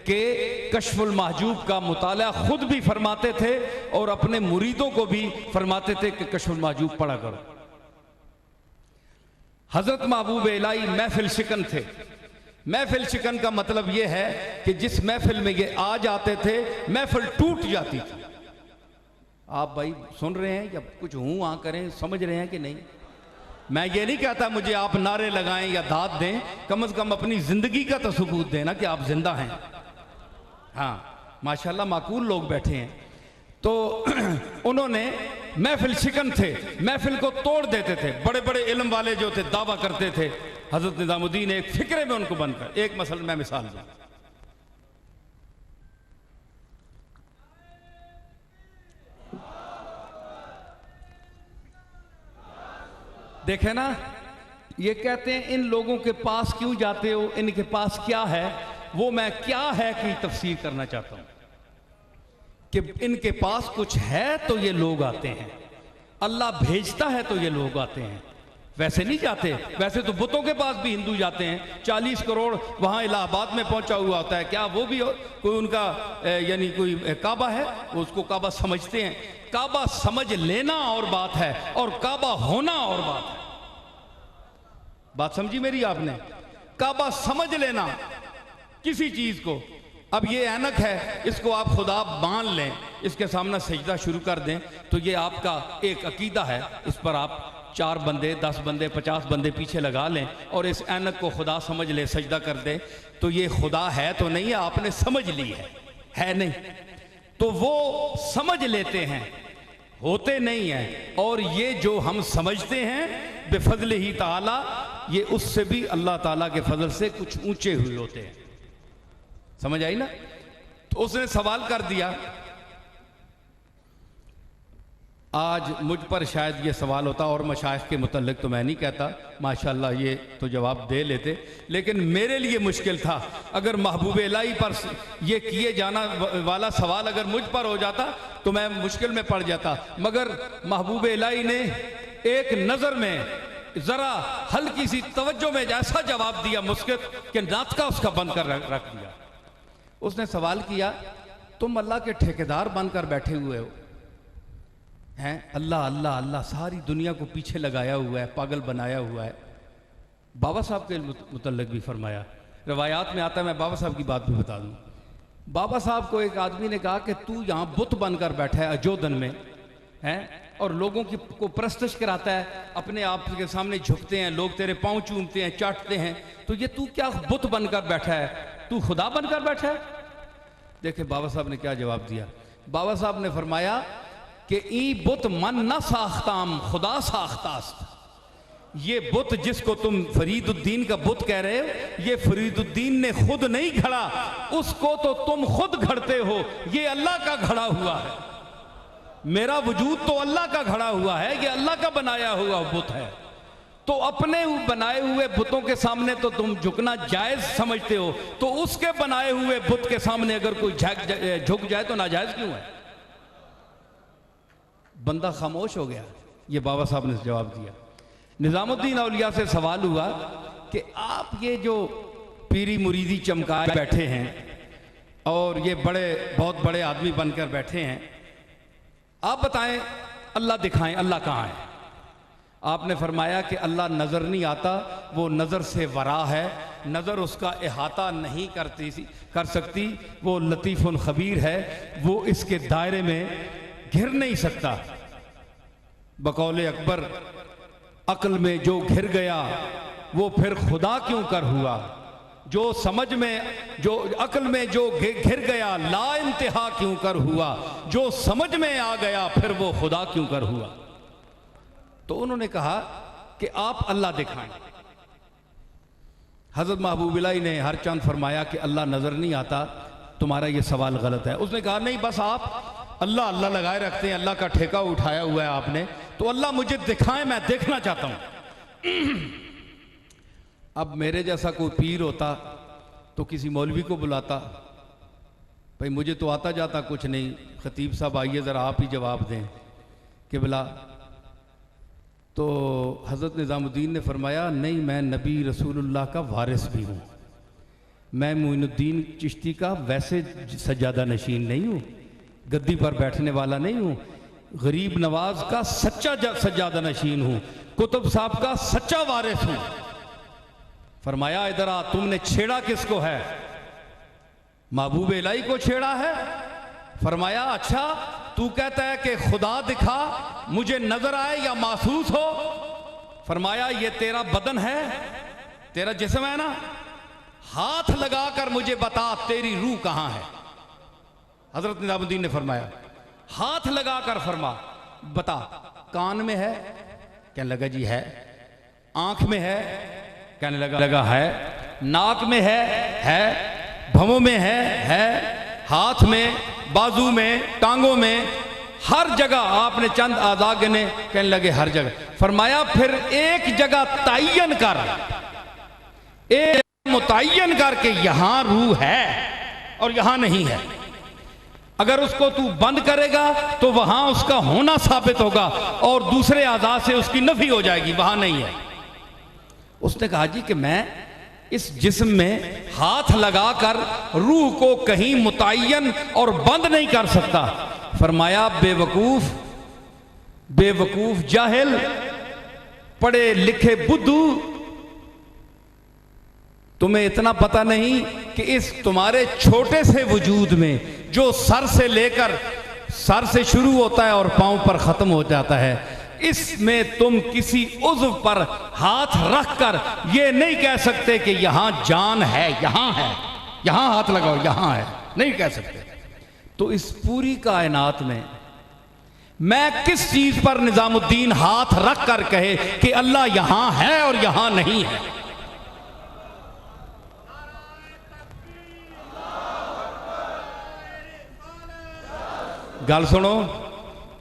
कि कश्फुल महजूब का मुताला खुद भी फरमाते थे और अपने मुरीदों को भी फरमाते थे कि कश्फुल महजूब पढ़ा करो। हजरत महबूब इलाही महफिल शिकन थे। महफिल शिकन का मतलब यह है कि जिस महफिल में ये आ जाते थे महफिल टूट जाती थी। आप भाई सुन रहे हैं या कुछ हूं आ करें, समझ रहे हैं कि नहीं? मैं ये नहीं कहता मुझे आप नारे लगाएं या दाद दें, कम से कम अपनी जिंदगी का तो सबूत देना कि आप जिंदा हैं। हाँ, माशाल्लाह माकूल लोग बैठे हैं। तो उन्होंने महफिल शिकन थे, महफिल को तोड़ देते थे। बड़े बड़े इल्म वाले जो थे दावा करते थे। हजरत निजामुद्दीन एक फिक्रे में उनको बंद कर, एक मसल मैं मिसाल दूं। देखे ना, ये कहते हैं इन लोगों के पास क्यों जाते हो, इनके पास क्या है। वो मैं क्या है कि तफसीर करना चाहता हूं कि इनके पास कुछ है तो ये लोग आते हैं, अल्लाह भेजता है तो ये लोग आते हैं। वैसे नहीं जाते। वैसे तो बुतों के पास भी हिंदू जाते हैं। 40 करोड़ वहां इलाहाबाद में पहुंचा हुआ होता है। क्या वो भी कोई उनका यानी कोई काबा है, वो उसको काबा समझते हैं। काबा समझ लेना और बात है और काबा होना और बात है। बात समझी मेरी आपने? काबा समझ लेना किसी चीज को। अब ये ऐनक है, इसको आप खुदा मान लें, इसके सामने सजदा शुरू कर दें तो ये आपका एक अकीदा है। इस पर आप 4 बंदे 10 बंदे 50 बंदे पीछे लगा लें और इस ऐनक को खुदा समझ ले, सजदा कर दें, तो ये खुदा है तो नहीं है, आपने समझ ली है नहीं। तो वो समझ लेते हैं, होते नहीं हैं। और ये जो हम समझते हैं बेफजल ही ताला, ये उससे भी अल्लाह ताला के फजल से कुछ ऊंचे हुए होते हैं। समझ आई ना? तो उसने सवाल कर दिया। आज मुझ पर शायद ये सवाल होता और मशाइख के मुतल्लिक तो मैं नहीं कहता, माशाल्लाह ये तो जवाब दे लेते, लेकिन मेरे लिए मुश्किल था। अगर महबूब इलाही पर ये किए जाना वाला सवाल अगर मुझ पर हो जाता तो मैं मुश्किल में पड़ जाता। मगर महबूब इलाही ने एक नज़र में जरा हल्की सी तवज्जो में ऐसा जवाब दिया मुस्कित कि नातका उसका बंद कर रख दिया। उसने सवाल किया, तुम अल्लाह के ठेकेदार बनकर बैठे हुए हो हैं, अल्लाह अल्लाह अल्लाह सारी दुनिया को पीछे लगाया हुआ है, पागल बनाया हुआ है। बाबा साहब के मुतल्लिक भी फरमाया, रवायात में आता है, मैं बाबा साहब की बात भी बता दूं। बाबा साहब को एक आदमी ने कहा कि तू यहाँ बुत बनकर बैठा है अजोदन में हैं और लोगों की को प्रस्तश कराता है, अपने आप के सामने झुकते हैं लोग, तेरे पाँव चूमते हैं, चाटते हैं, तो ये तू क्या बुत बनकर बैठा है, तू खुदा बनकर बैठा है? देखे बाबा साहब ने क्या जवाब दिया। बाबा साहब ने फरमाया कि ई बुत मन न साख्ताम खुदा साख्तास्त। ये बुत जिसको तुम फरीदुद्दीन का बुत कह रहे हो, ये फरीदुद्दीन ने खुद नहीं घड़ा, उसको तो तुम खुद घड़ते हो। ये अल्लाह का घड़ा हुआ है। मेरा वजूद तो अल्लाह का घड़ा हुआ है, ये अल्लाह का बनाया हुआ बुत है। तो अपने बनाए हुए बुतों के सामने तो तुम झुकना जायज समझते हो, तो उसके बनाए हुए बुत के सामने अगर कोई झुक जाए तो नाजायज क्यों है? बंदा खामोश हो गया। ये बाबा साहब ने जवाब दिया। निजामुद्दीन औलिया से सवाल हुआ कि आप ये जो पीरी मुरीदी चमकाए बैठे हैं और ये बहुत बड़े आदमी बनकर बैठे हैं। आप बताएं अल्लाह दिखाएं, अल्लाह कहाँ है? आपने फरमाया कि अल्लाह नज़र नहीं आता, वो नज़र से वरा है, नज़र उसका इहाता नहीं कर सकती, वो लतीफ़ुन खबीर है, वो इसके दायरे में घिर नहीं सकता। बकौले अकबर, अक्ल में जो घिर गया वो फिर खुदा क्यों कर हुआ। जो समझ में, जो अक्ल में जो घिर गया ला इंतहा क्यों कर हुआ। जो समझ में आ गया फिर वो खुदा क्यों कर हुआ। तो उन्होंने कहा कि आप अल्लाह दिखाएं। हज़रत महबूब इलाही ने हर चंद फरमाया कि अल्लाह नज़र नहीं आता, तुम्हारा ये सवाल गलत है। उसने कहा नहीं, बस आप अल्लाह अल्लाह लगाए रखते हैं, अल्लाह का ठेका उठाया हुआ है आपने, तो अल्लाह मुझे दिखाएं, मैं देखना चाहता हूं। अब मेरे जैसा कोई पीर होता तो किसी मौलवी को बुलाता, भाई मुझे तो आता जाता कुछ नहीं, खतीब साहब आइए ज़रा आप ही जवाब दें कि बुला। तो हज़रत निज़ामुद्दीन ने फरमाया नहीं, मैं नबी रसूलुल्लाह का वारिस भी हूँ, मैं मोइनुद्दीन चिश्ती का वैसे सज्जादा नशीन नहीं हूँ, गद्दी पर बैठने वाला नहीं हूँ, गरीब नवाज का सच्चा सज्जादा नशीन हूँ, कुतुब साहब का सच्चा वारिस हूँ। फरमाया इधर आ, तुमने छेड़ा किसको है? महबूब इलाही को छेड़ा है। फरमाया अच्छा, तू कहता है कि खुदा दिखा, मुझे नजर आए या महसूस हो। फरमाया ये तेरा बदन है, तेरा जिस्म है ना, हाथ लगाकर मुझे बता तेरी रूह कहां है। हजरत निजामुद्दीन ने फरमाया हाथ लगाकर फरमा बता, कान में है? कहने लगा जी है। आंख में है? कहने लगा है। नाक में है, भवों में है, हाथ में, बाजू में, टांगों में, हर जगह आपने चंद आज़ा गिने, कहने लगे हर जगह। फरमाया फिर एक जगह तयन कर, एक मुतय्यन कर के यहां रूह है और यहां नहीं है। अगर उसको तू बंद करेगा तो वहां उसका होना साबित होगा और दूसरे आज़ा से उसकी नफी हो जाएगी, वहां नहीं है। उसने कहा जी कि मैं इस जिस्म में हाथ लगाकर रूह को कहीं मुतय्यन और बंद नहीं कर सकता। फरमाया बेवकूफ, बेवकूफ जाहिल, पढ़े लिखे बुद्धू, तुम्हें इतना पता नहीं कि इस तुम्हारे छोटे से वजूद में जो सर से लेकर, सर से शुरू होता है और पांव पर खत्म हो जाता है, इसमें तुम किसी उज़्व पर हाथ रखकर ये नहीं कह सकते कि यहां जान है, यहां है, यहां हाथ लगाओ, यहां है, नहीं कह सकते। तो इस पूरी कायनात में मैं किस चीज पर निजामुद्दीन हाथ रख कर कहे कि अल्लाह यहां है और यहां नहीं है? गल सुनो,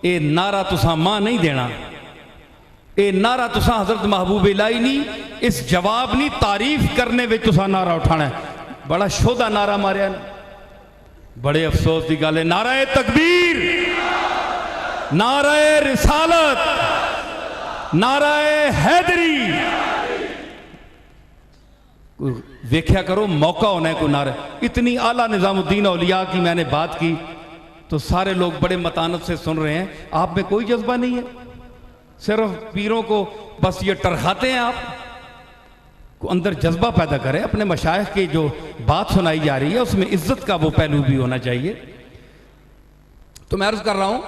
ये नारा तुसा मां नहीं देना, ये नारा तुसा हजरत महबूब इलाही नहीं, इस जवाब नहीं तारीफ करने में तुसा नारा उठाना है। बड़ा शोधा नारा मारिया ने, बड़े अफसोस की गल है। नाराए तकबीर, नाराए रिसालत, नाराए हैदरी। देखा करो मौका होना है कोई नारा। इतनी आला निजामुद्दीन औलिया की मैंने बात की तो सारे लोग बड़े मतानत से सुन रहे हैं, आप में कोई जज्बा नहीं है, सिर्फ पीरों को बस ये टरखाते हैं। आप को अंदर जज्बा पैदा करें, अपने मशाइख की जो बात सुनाई जा रही है उसमें इज्जत का वो पहलू भी होना चाहिए। तो मैं अर्ज कर रहा हूं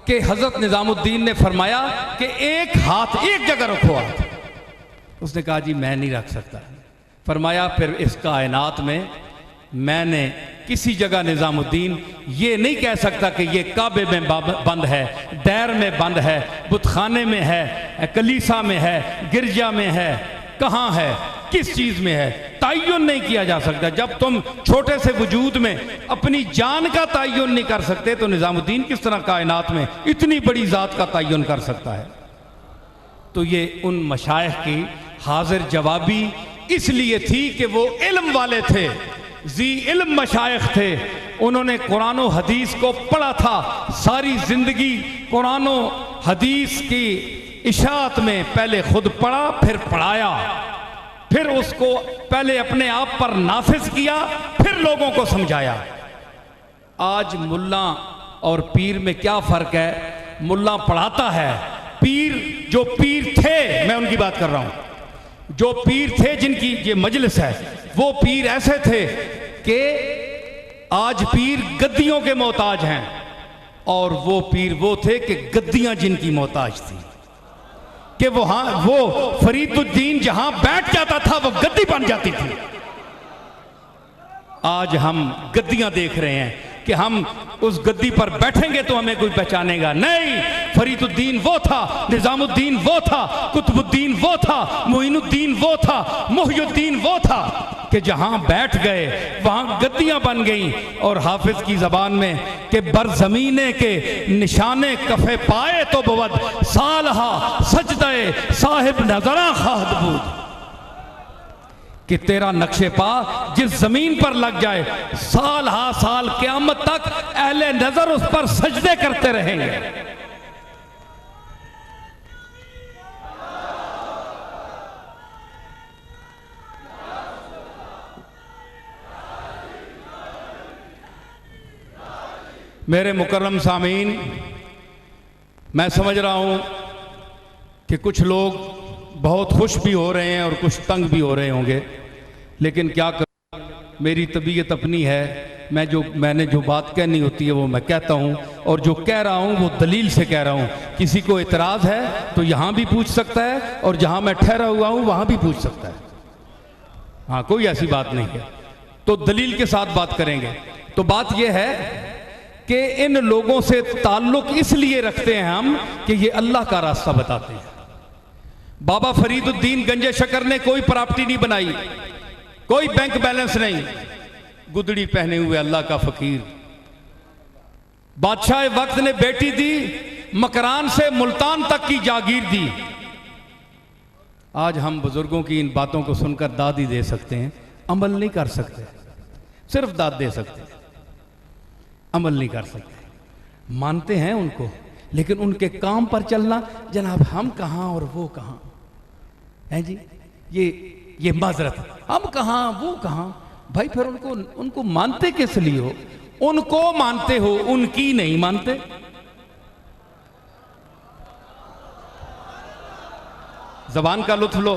कि हजरत निजामुद्दीन ने फरमाया कि एक हाथ एक जगह रखो हाथ। उसने कहा जी मैं नहीं रख सकता। फरमाया फिर इस कायनात में मैंने किसी जगह निजामुद्दीन ये नहीं कह सकता कि ये काबे में बंद है, दैर में बंद है, बुतखाने में है, कलीसा में है, गिरजा में है, कहाँ है, किस चीज में है, तय्युन नहीं किया जा सकता। जब तुम छोटे से वजूद में अपनी जान का तय्युन नहीं कर सकते तो निजामुद्दीन किस तरह कायनात में इतनी बड़ी जात का तय्युन कर सकता है? तो ये उन मशाइख की हाजिर जवाबी इसलिए थी कि वो इल्म वाले थे, जी इल्म मशाइख थे। उन्होंने कुरान और हदीस को पढ़ा था, सारी जिंदगी कुरान और हदीस की इशाअत में पहले खुद पढ़ा फिर पढ़ाया। फिर उसको पहले अपने आप पर नाफिज किया, फिर लोगों को समझाया। आज मुल्ला और पीर में क्या फर्क है? मुल्ला पढ़ाता है, पीर जो पीर थे, मैं उनकी बात कर रहा हूं, जो पीर थे जिनकी ये मजलिस है, वो पीर ऐसे थे कि आज पीर गद्दियों के मोहताज हैं, और वो पीर वो थे कि गद्दियां जिनकी मोहताज थी, कि वो फरीदुद्दीन जहां बैठ जाता था वो गद्दी बन जाती थी। आज हम गद्दियां देख रहे हैं कि हम उस गद्दी पर बैठेंगे तो हमें कोई पहचानेगा नहीं। फरीदुद्दीन वो था, निजामुद्दीन वो था, कुतुबुद्दीन वो था, मोइनुद्दीन वो था, मुहय्युद्दीन वो था कि जहां बैठ गए वहां गद्दियां बन गईं। और हाफिज की जबान में कि बरजमीने के निशाने कफे पाए तो बवद सालहा सजदे साहिब नजरा खाद बूद, कि तेरा नक्शे पा जिस जमीन पर लग जाए साल हा साल क़यामत तक अहले नजर उस पर सजदे करते रहेंगे। मेरे मुकर्रम सामीन, मैं समझ रहा हूं कि कुछ लोग बहुत खुश भी हो रहे हैं और कुछ तंग भी हो रहे होंगे, लेकिन क्या करूं, मेरी तबीयत अपनी है। मैंने जो बात कहनी होती है वो मैं कहता हूं, और जो कह रहा हूं वो दलील से कह रहा हूं। किसी को इतराज़ है तो यहां भी पूछ सकता है, और जहां मैं ठहरा हुआ हूं वहां भी पूछ सकता है। हाँ, कोई ऐसी बात नहीं है, तो दलील के साथ बात करेंगे। तो बात यह है कि इन लोगों से ताल्लुक इसलिए रखते हैं हम कि ये अल्लाह का रास्ता बताते हैं। बाबा फरीदुद्दीन गंजे शकर ने कोई प्रॉपर्टी नहीं बनाई, कोई बैंक बैलेंस नहीं, गुदड़ी पहने हुए अल्लाह का फकीर। बादशाह वक्त ने बेटी दी, मकरान से मुल्तान तक की जागीर दी। आज हम बुजुर्गों की इन बातों को सुनकर दाद ही दे सकते हैं, अमल नहीं कर सकते, सिर्फ दाद दे सकते हैं, अमल नहीं कर सकते। मानते हैं उनको, लेकिन उनके काम पर चलना, जनाब हम कहां और वो कहां है जी, ये माजरत, हम कहां वो कहां। भाई फिर उनको मानते किस लिए हो? उनको मानते हो, उनकी नहीं मानते। जबान का लुत्फ लो,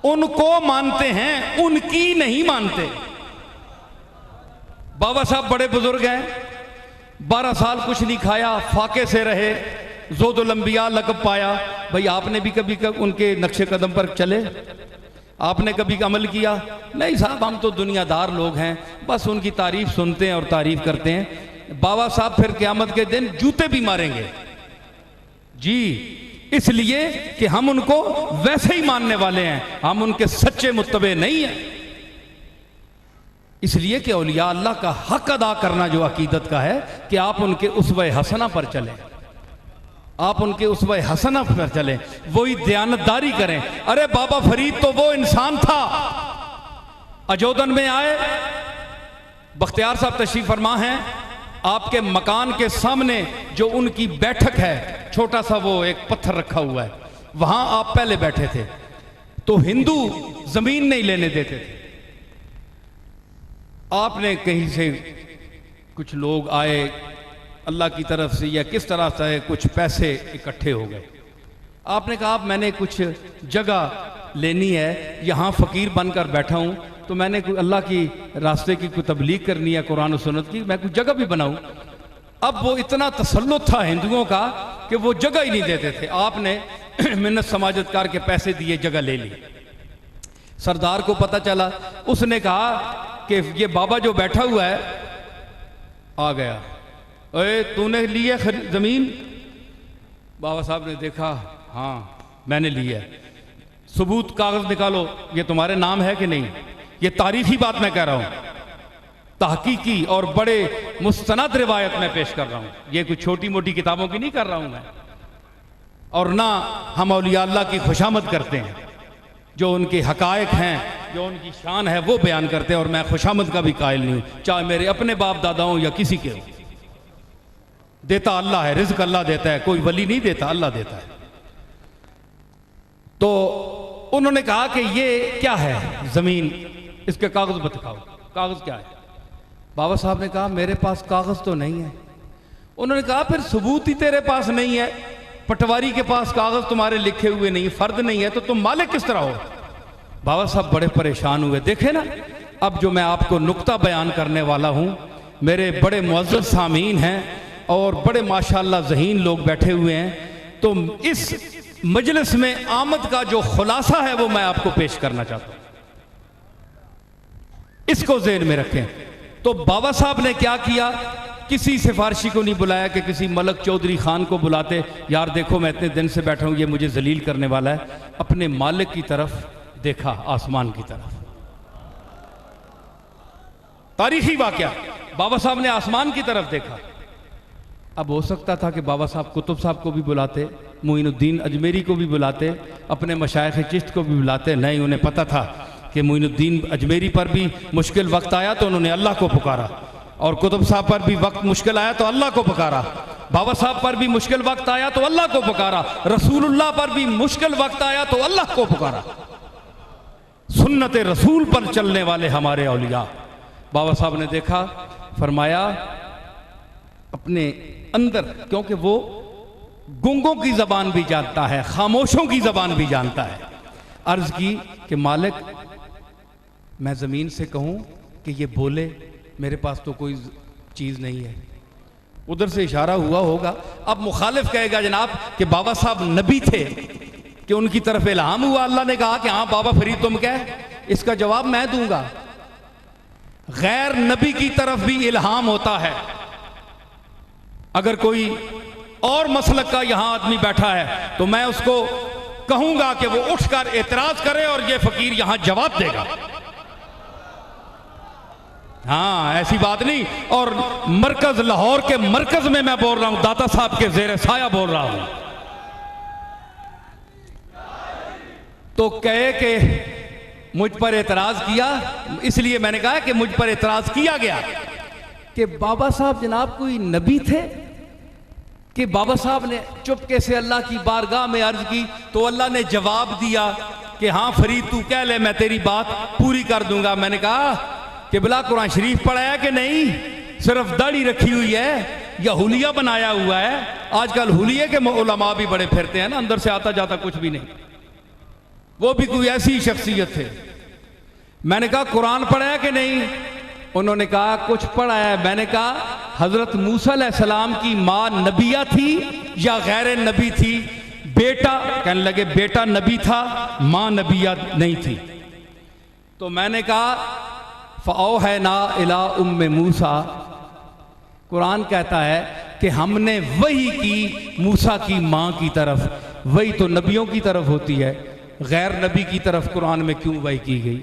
उनको मानते हैं, उनकी नहीं मानते। बाबा साहब बड़े बुजुर्ग हैं, 12 साल कुछ नहीं खाया, फाके से रहे, ज़ोदुल अंबिया लक़ब पाया। भाई आपने भी कभी उनके नक्शे कदम पर चले? आपने कभी अमल किया? नहीं साहब, हम तो दुनियादार लोग हैं, बस उनकी तारीफ सुनते हैं और तारीफ करते हैं। बाबा साहब फिर क़यामत के दिन जूते भी मारेंगे जी, इसलिए कि हम उनको वैसे ही मानने वाले हैं, हम उनके सच्चे मुत्तबे नहीं हैं। इसलिए कि औलिया अल्लाह का हक अदा करना जो अकीदत का है कि आप उनके उसवे हसना पर चलें, आप उनके उसवे हसना पर चलें, वही दयानतदारी करें। अरे बाबा फरीद तो वो इंसान था, अजोदन में आए, बख्तियार साहब तशरीफ फरमा हैं, आपके मकान के सामने जो उनकी बैठक है, छोटा सा वो एक पत्थर रखा हुआ है, वहां आप पहले बैठे थे, तो हिंदू जमीन नहीं लेने देते थे। आपने कहीं से कुछ लोग आए अल्लाह की तरफ से या किस तरह से कुछ पैसे इकट्ठे हो गए, आपने कहा आप मैंने कुछ जगह लेनी है, यहाँ फ़कीर बनकर बैठा हूँ, तो मैंने अल्लाह की रास्ते की कोई तबलीग करनी है, कुरान और सुन्नत की, मैं कुछ जगह भी बनाऊँ। अब वो इतना तसल्लुत था हिंदुओं का कि वो जगह ही नहीं देते थे। आपने मिन्नत समाजतकार के पैसे दिए, जगह ले ली। सरदार को पता चला, उसने कहा कि ये बाबा जो बैठा हुआ है आ गया, अरे तूने ली है जमीन? बाबा साहब ने देखा, हाँ मैंने ली है। सबूत कागज निकालो, ये तुम्हारे नाम है कि नहीं? ये तारीखी बात मैं कह रहा हूं, तहकीकी और बड़े मुस्तनद रिवायत में पेश कर रहा हूं, ये कोई छोटी मोटी किताबों की नहीं कर रहा हूं मैं। और ना हम औलिया अल्लाह की खुशामद करते हैं, जो उनके हकायक हैं, जो उनकी शान है वो बयान करते हैं, और मैं खुशामद का भी कायल नहीं हूं, चाहे मेरे अपने बाप दादा हों या किसी के हों। देता अल्लाह है, रिज़्क़ अल्लाह देता है, कोई वली नहीं देता, अल्लाह देता है। तो उन्होंने कहा कि ये क्या है ज़मीन, इसके कागज़ बताओ, कागज़ क्या है। बाबा साहब ने कहा मेरे पास कागज़ तो नहीं है। उन्होंने कहा फिर सबूत ही तेरे पास नहीं है, पटवारी के पास कागज़ तुम्हारे लिखे हुए नहीं, फर्द नहीं है, तो तुम मालिक किस तरह हो। बाबा साहब बड़े परेशान हुए। देखे ना, अब जो मैं आपको नुक्ता बयान करने वाला हूँ, मेरे बड़े मुअज़्ज़ज़ सामीन हैं और बड़े माशाअल्लाह ज़हीन लोग बैठे हुए हैं, तो इस मजलिस में आमद का जो खुलासा है वो मैं आपको पेश करना चाहता हूँ, इसको ज़हन में रखें। तो बाबा साहब ने क्या किया, किसी सिफारशी को नहीं बुलाया कि किसी मलक चौधरी खान को बुलाते, यार देखो मैं इतने दिन से बैठा हूँ, ये मुझे जलील करने वाला है। अपने मालिक की तरफ देखा, आसमान की तरफ। तारीखी वाकया, बाबा साहब ने आसमान की तरफ देखा। अब हो सकता था कि बाबा साहब कुतुब साहब को भी बुलाते, मोइनुद्दीन अजमेरी को भी बुलाते, अपने मशाइख चिश्त को भी बुलाते। नहीं, उन्हें पता था कि मोइनुद्दीन अजमेरी पर भी मुश्किल वक्त आया तो उन्होंने अल्लाह को पुकारा, और कुतुब साहब पर भी वक्त मुश्किल आया तो अल्लाह को पुकारा, बाबा साहब पर भी मुश्किल वक्त आया तो अल्लाह को पुकारा, रसूलुल्लाह पर भी मुश्किल वक्त आया तो अल्लाह को पुकारा। सुन्नत रसूल पर चलने वाले हमारे औलिया। बाबा साहब ने देखा, फरमाया अपने अंदर, क्योंकि वो गूंगों की जबान भी जानता है, खामोशों की जबान भी जानता है, अर्ज की कि मालिक मैं जमीन से कहूं कि ये बोले, मेरे पास तो कोई चीज नहीं है। उधर से इशारा हुआ होगा। अब मुखालिफ कहेगा जनाब कि बाबा साहब नबी थे, कि उनकी तरफ इल्हाम हुआ, अल्लाह ने कहा कि हाँ बाबा फरीद तुम कह। इसका जवाब मैं दूंगा, गैर नबी की तरफ भी इल्हाम होता है। अगर कोई और मसलक का यहां आदमी बैठा है तो मैं उसको कहूंगा कि वो उठकर एतराज करे और ये फकीर यहां जवाब देगा। हाँ, ऐसी बात नहीं। और मरकज लाहौर के मरकज में मैं बोल रहा हूं, दाता साहब के जेर साया बोल रहा हूं। तो कहे कि मुझ पर एतराज किया, इसलिए मैंने कहा कि मुझ पर एतराज किया गया कि बाबा साहब जनाब कोई नबी थे, कि बाबा साहब ने चुपके से अल्लाह की बारगाह में अर्ज की तो अल्लाह ने जवाब दिया कि हाँ फरीद तू कह ले, मैं तेरी बात पूरी कर दूंगा। मैंने कहा कि भला कुरान शरीफ पढ़ा है कि नहीं, सिर्फ दाढ़ी रखी हुई है या हुलिया बनाया हुआ है। आजकल हुलिये के उलमा भी बड़े फिरते हैं ना, अंदर से आता जाता कुछ भी नहीं, वो भी कोई ऐसी शख्सियत थे। मैंने कहा कुरान पढ़ा है कि नहीं, उन्होंने कहा कुछ पढ़ा है। मैंने कहा हजरत मूसा अलैहिस्सलाम की माँ नबिया थी या गैर नबी थी? बेटा, कहने लगे बेटा नबी था, माँ नबिया नहीं थी। तो मैंने कहा फ़औहैना इला उम्मे मूसा, कुरान कहता है कि हमने वही की मूसा की माँ की तरफ। वही तो नबियों की तरफ होती है, गैर नबी की तरफ कुरान में क्यों वही की गई?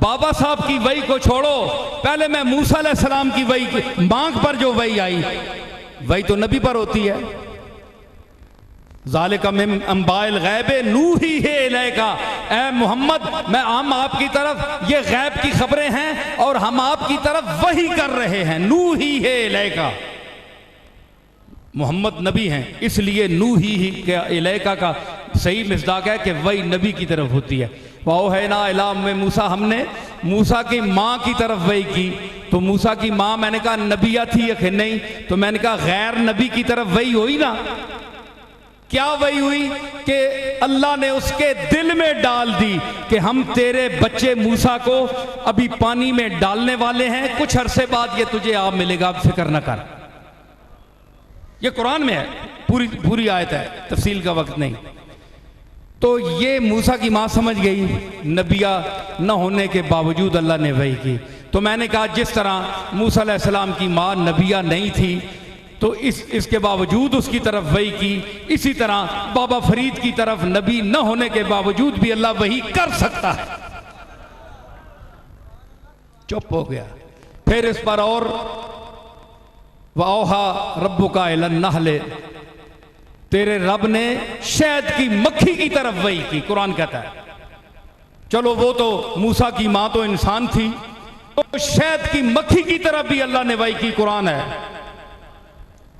बाबा साहब की वही को छोड़ो, पहले मैं मूसा अलैहिस्सलाम की वही मांग पर जो वही आई, वही तो नबी पर होती है। ज़ालिका मिन अंबाइल गैबे नूही है इलैका, ऐ मोहम्मद हम आपकी तरफ ये गैब की खबरें हैं और हम आपकी तरफ वही कर रहे हैं। नूही है इलैका, मोहम्मद नबी हैं, इसलिए नूही के इलैका का सही मिसदाक है कि वही नबी की तरफ होती है। वौहैना इला उम्मे मूसा, हमने मूसा की माँ की तरफ वही की। तो मूसा की माँ मैंने कहा नबिया थी या नहीं? तो मैंने कहा गैर नबी की तरफ वही हुई ना। क्या वही हुई कि अल्लाह ने उसके दिल में डाल दी कि हम तेरे बच्चे मूसा को अभी पानी में डालने वाले हैं, कुछ अरसे बाद ये तुझे आप मिलेगा, अब फिक्र न कर। ये कुरान में है, पूरी आयत है, तफसील का वक्त नहीं। तो ये मूसा की माँ समझ गई, नबिया न होने के बावजूद अल्लाह ने वही की। तो मैंने कहा जिस तरह मूसा अलैहिस्सलाम की माँ नबिया नहीं थी तो इसके बावजूद उसकी तरफ वही की, इसी तरह बाबा फरीद की तरफ नबी न होने के बावजूद भी अल्लाह वही कर सकता है। चुप हो गया। फिर इस पर और वौहा रब्बुका इलन नहले, तेरे रब ने शहद की मक्खी की तरफ वही की। कुरान कहता है चलो वो तो मूसा की माँ तो इंसान थी, तो शहद की मक्खी की तरफ भी अल्लाह ने वही की। कुरान है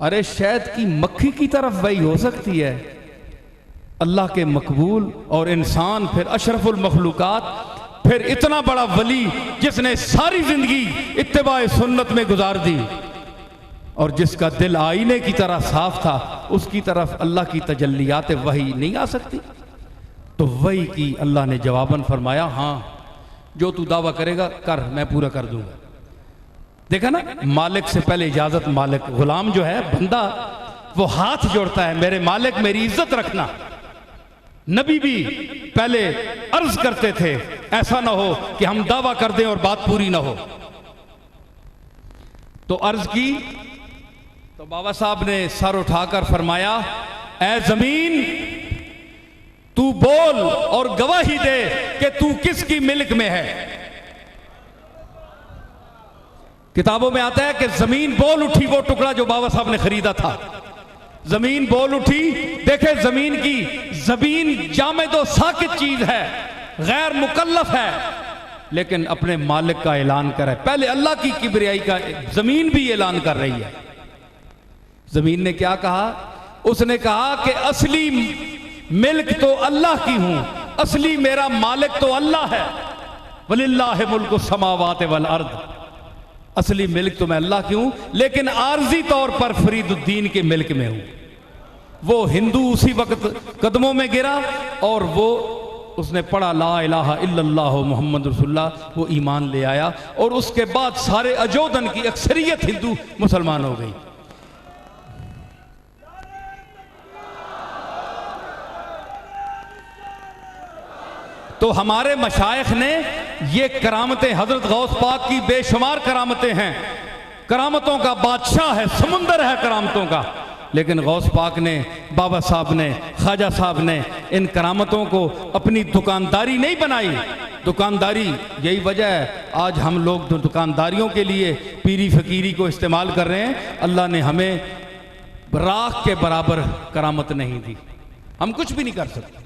अरे शहद की मक्खी की तरफ वही हो सकती है, अल्लाह के मकबूल और इंसान, फिर अशरफुल मखलूकात, फिर इतना बड़ा वली जिसने सारी जिंदगी इत्तिबाए सुन्नत में गुजार दी और जिसका दिल आईने की तरह साफ था, उसकी तरफ अल्लाह की तजल्लियात वही नहीं आ सकती। तो वही की अल्लाह ने जवाबन फरमाया, हाँ जो तू दावा करेगा कर, मैं पूरा कर दूंगा। देखा ना, मालिक से पहले इजाजत मालिक। गुलाम जो है, बंदा, वो हाथ जोड़ता है, मेरे मालिक मेरी इज्जत रखना। नबी भी पहले अर्ज करते थे, ऐसा ना हो कि हम दावा कर दें और बात पूरी ना हो। तो अर्ज की तो बाबा साहब ने सर उठाकर फरमाया, ऐ जमीन तू बोल और गवाही दे कि तू किसकी मिल्क में है। किताबों में आता है कि जमीन बोल उठी, वो टुकड़ा जो बाबा साहब ने खरीदा था, जमीन बोल उठी। देखे जमीन की, जमीन जामेदो साकित चीज है, गैर मुकल्लफ है, लेकिन अपने मालिक का ऐलान करे। पहले अल्लाह की किबरियाई का जमीन भी ऐलान कर रही है। जमीन ने क्या कहा? उसने कहा कि असली मिल्क तो अल्लाह की हूं, असली मेरा मालिक तो अल्लाह है। वलिल्लाहि मुल्कु समावाति वल अर्द, असली मिल्क तो मैं अल्लाह की हूं, लेकिन आर्जी तौर पर फरीदुद्दीन के मिल्क में हूं। वो हिंदू उसी वक्त कदमों में गिरा और वो उसने पढ़ा ला इलाहा इल्लल्लाह मुहम्मद रसूलुल्लाह, वो ईमान ले आया और उसके बाद सारे अजोदन की अक्सरियत हिंदू मुसलमान हो गई। तो हमारे मशाइख ने ये करामतें, हजरत गौस पाक की बेशुमार करामतें हैं, करामतों का बादशाह है, समुंदर है करामतों का, लेकिन गौस पाक ने, बाबा साहब ने, ख्वाजा साहब ने इन करामतों को अपनी दुकानदारी नहीं बनाई। दुकानदारी, यही वजह है आज हम लोग दुकानदारियों के लिए पीरी फकीरी को इस्तेमाल कर रहे हैं। अल्लाह ने हमें राख के बराबर करामत नहीं दी, हम कुछ भी नहीं कर सकते।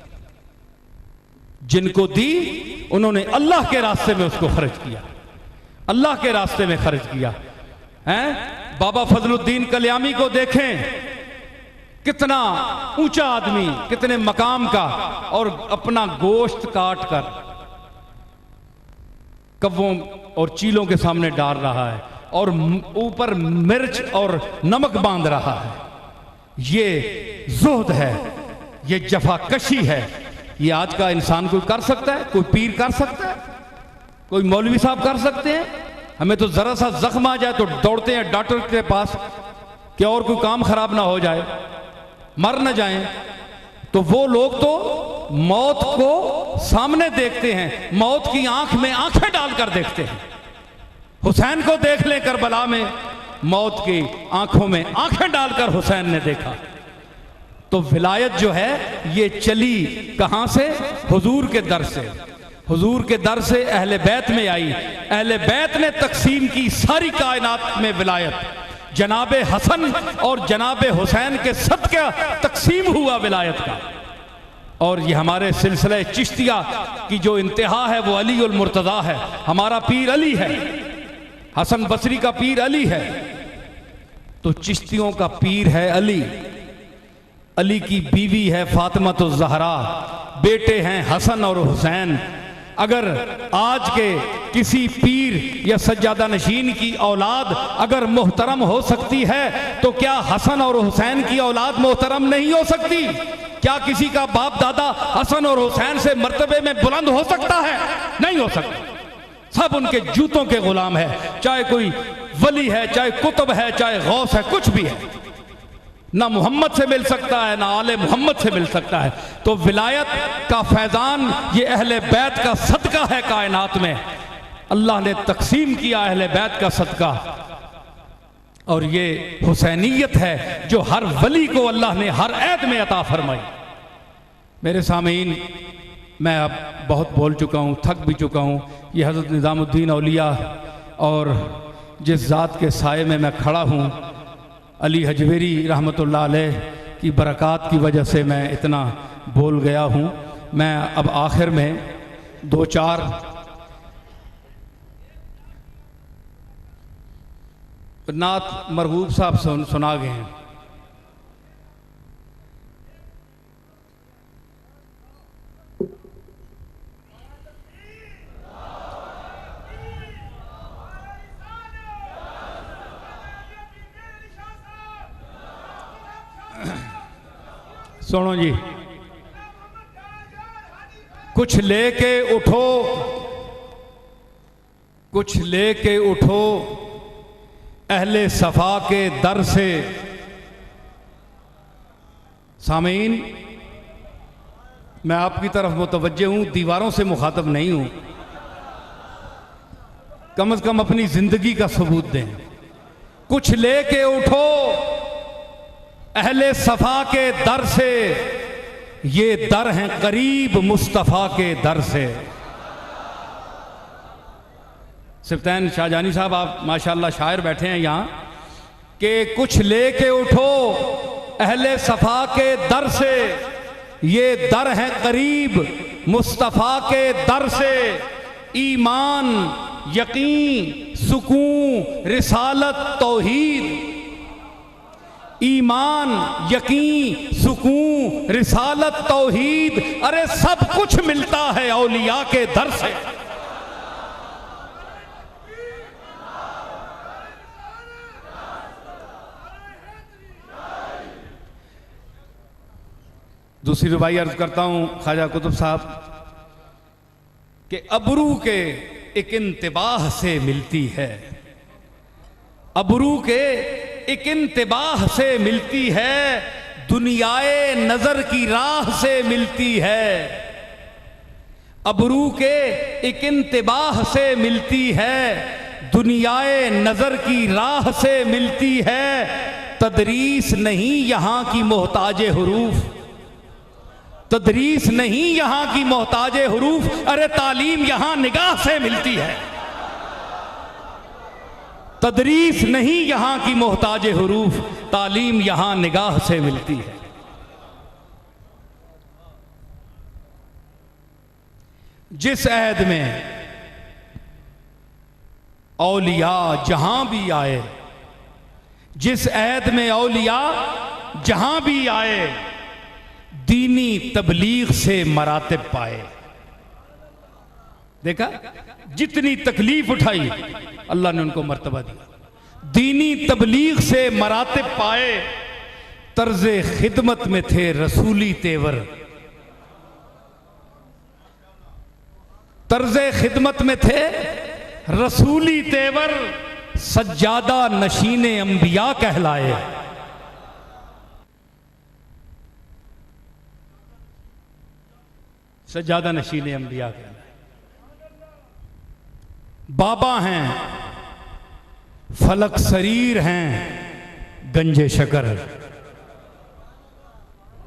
जिनको दी उन्होंने अल्लाह के रास्ते में उसको खर्च किया, अल्लाह के रास्ते में खर्च किया हैं। बाबा फजलुद्दीन कल्यामी को देखें, कितना ऊंचा आदमी, कितने मकाम का, और अपना गोश्त काट कर कव्वों और चीलों के सामने डाल रहा है और ऊपर मिर्च और नमक बांध रहा है। ये जुहद है, ये जफाकशी है। ये आज का इंसान कोई कर सकता है? कोई पीर कर सकता है? कोई मौलवी साहब कर सकते हैं? हमें तो जरा सा जख्म आ जाए तो दौड़ते हैं डॉक्टर के पास कि और कोई काम खराब ना हो जाए, मर ना जाएं। तो वो लोग तो मौत को सामने देखते हैं, मौत की आंख में आंखें डालकर देखते हैं। हुसैन को देख ले करबला में, मौत की आंखों में आंखें डालकर हुसैन ने देखा। तो विलायत जो है ये चली कहां से? हुजूर के दर से। हुजूर के दर से अहले बैत में आई, अहले बैत ने तकसीम की सारी कायनात में विलायत। जनाबे हसन और जनाबे हुसैन के सदका तकसीम हुआ विलायत का। और ये हमारे सिलसिले चिश्तिया की जो इंतहा है वो अली उल मुर्तज़ा है। हमारा पीर अली है, हसन बसरी का पीर अली है, तो चिश्तियों का पीर है अली। अली की बीवी है फातिमा तो ज़हरा, बेटे हैं हसन और हुसैन। अगर आज के किसी पीर या सज्जादा नशीन की औलाद अगर मोहतरम हो सकती है तो क्या हसन और हुसैन की औलाद मोहतरम नहीं हो सकती? क्या किसी का बाप दादा हसन और हुसैन से मर्तबे में बुलंद हो सकता है? नहीं हो सकता। सब उनके जूतों के गुलाम है, चाहे कोई वली है, चाहे कुतुब है, चाहे गौस है, कुछ भी है। ना मोहम्मद से मिल सकता है, ना आले मोहम्मद से मिल सकता है। तो विलायत का फैजान ये अहले बैत का सदका है कायनात में। अल्लाह ने तकसीम किया अहले बैत का सदका, और ये हुसैनियत है जो हर वली को अल्लाह ने हर ऐद में अता फरमाई। मेरे सामीन, मैं अब बहुत बोल चुका हूँ, थक भी चुका हूँ। ये हज़रत निज़ामुद्दीन औलिया और जिस ज़ात के साये में मैं खड़ा हूँ, अली हजवेरी रहमतुल्लाह अलैह की बरक़ात की वजह से मैं इतना बोल गया हूँ। मैं अब आखिर में दो चार नात मरहूब साहब सुना गए हैं। सुनो जी, कुछ लेके उठो, कुछ लेके उठो अहले सफा के दर से। सामीन, मैं आपकी तरफ मुतवज्जे हूं, दीवारों से मुखातब नहीं हूं। कम से कम अपनी जिंदगी का सबूत दें। कुछ लेके उठो अहले सफा के दर से, ये दर हैं करीब मुस्तफ़ा के दर से। सिफ्तैन शाहजानी साहब, आप माशाल्लाह शायर बैठे हैं यहाँ, कि कुछ लेके उठो अहले सफा के दर से, ये दर हैं करीब मुस्तफ़ा के दर से। ईमान, यकीन, सुकून, रिसालत, तौहीद। ईमान, यकीन, सुकून, रिसालत, तौहीद, अरे सब कुछ मिलता है औलिया के दर से। दूसरी रुबाई अर्ज करता हूं ख्वाजा कुतुब साहब कि अबरू के एक इंतबाह से मिलती है, अबरू के एक इंतबाह से मिलती है, दुनियाए नजर की राह से मिलती है। अबरू के एक इंतबाह से मिलती है, दुनियाए नजर की राह से मिलती है। तदरीस नहीं यहां की मोहताजे हुरूफ, तदरीस नहीं यहां की मोहताजे हुरूफ, अरे तालीम यहां निगाह से मिलती है। तदरीस नहीं यहां की मोहताजे हुरूफ, तालीम यहां निगाह से मिलती है। जिस अहद में औलिया जहां भी आए, जिस अहद में औलिया जहां भी आए, दीनी तबलीग से मरातिब पाए। देखा, जितनी तकलीफ उठाई अल्लाह ने उनको मर्तबा दिया। दीनी तबलीग से मरातिब पाए, तर्ज़े खिदमत में थे रसूली तेवर, तर्ज़े खिदमत में थे रसूली तेवर। सज्जादा नशीने अंबिया कहलाए, सज्जादा नशीने अंबिया कहलाए। बाबा हैं, फलक शरीर हैं, गंजे शकर।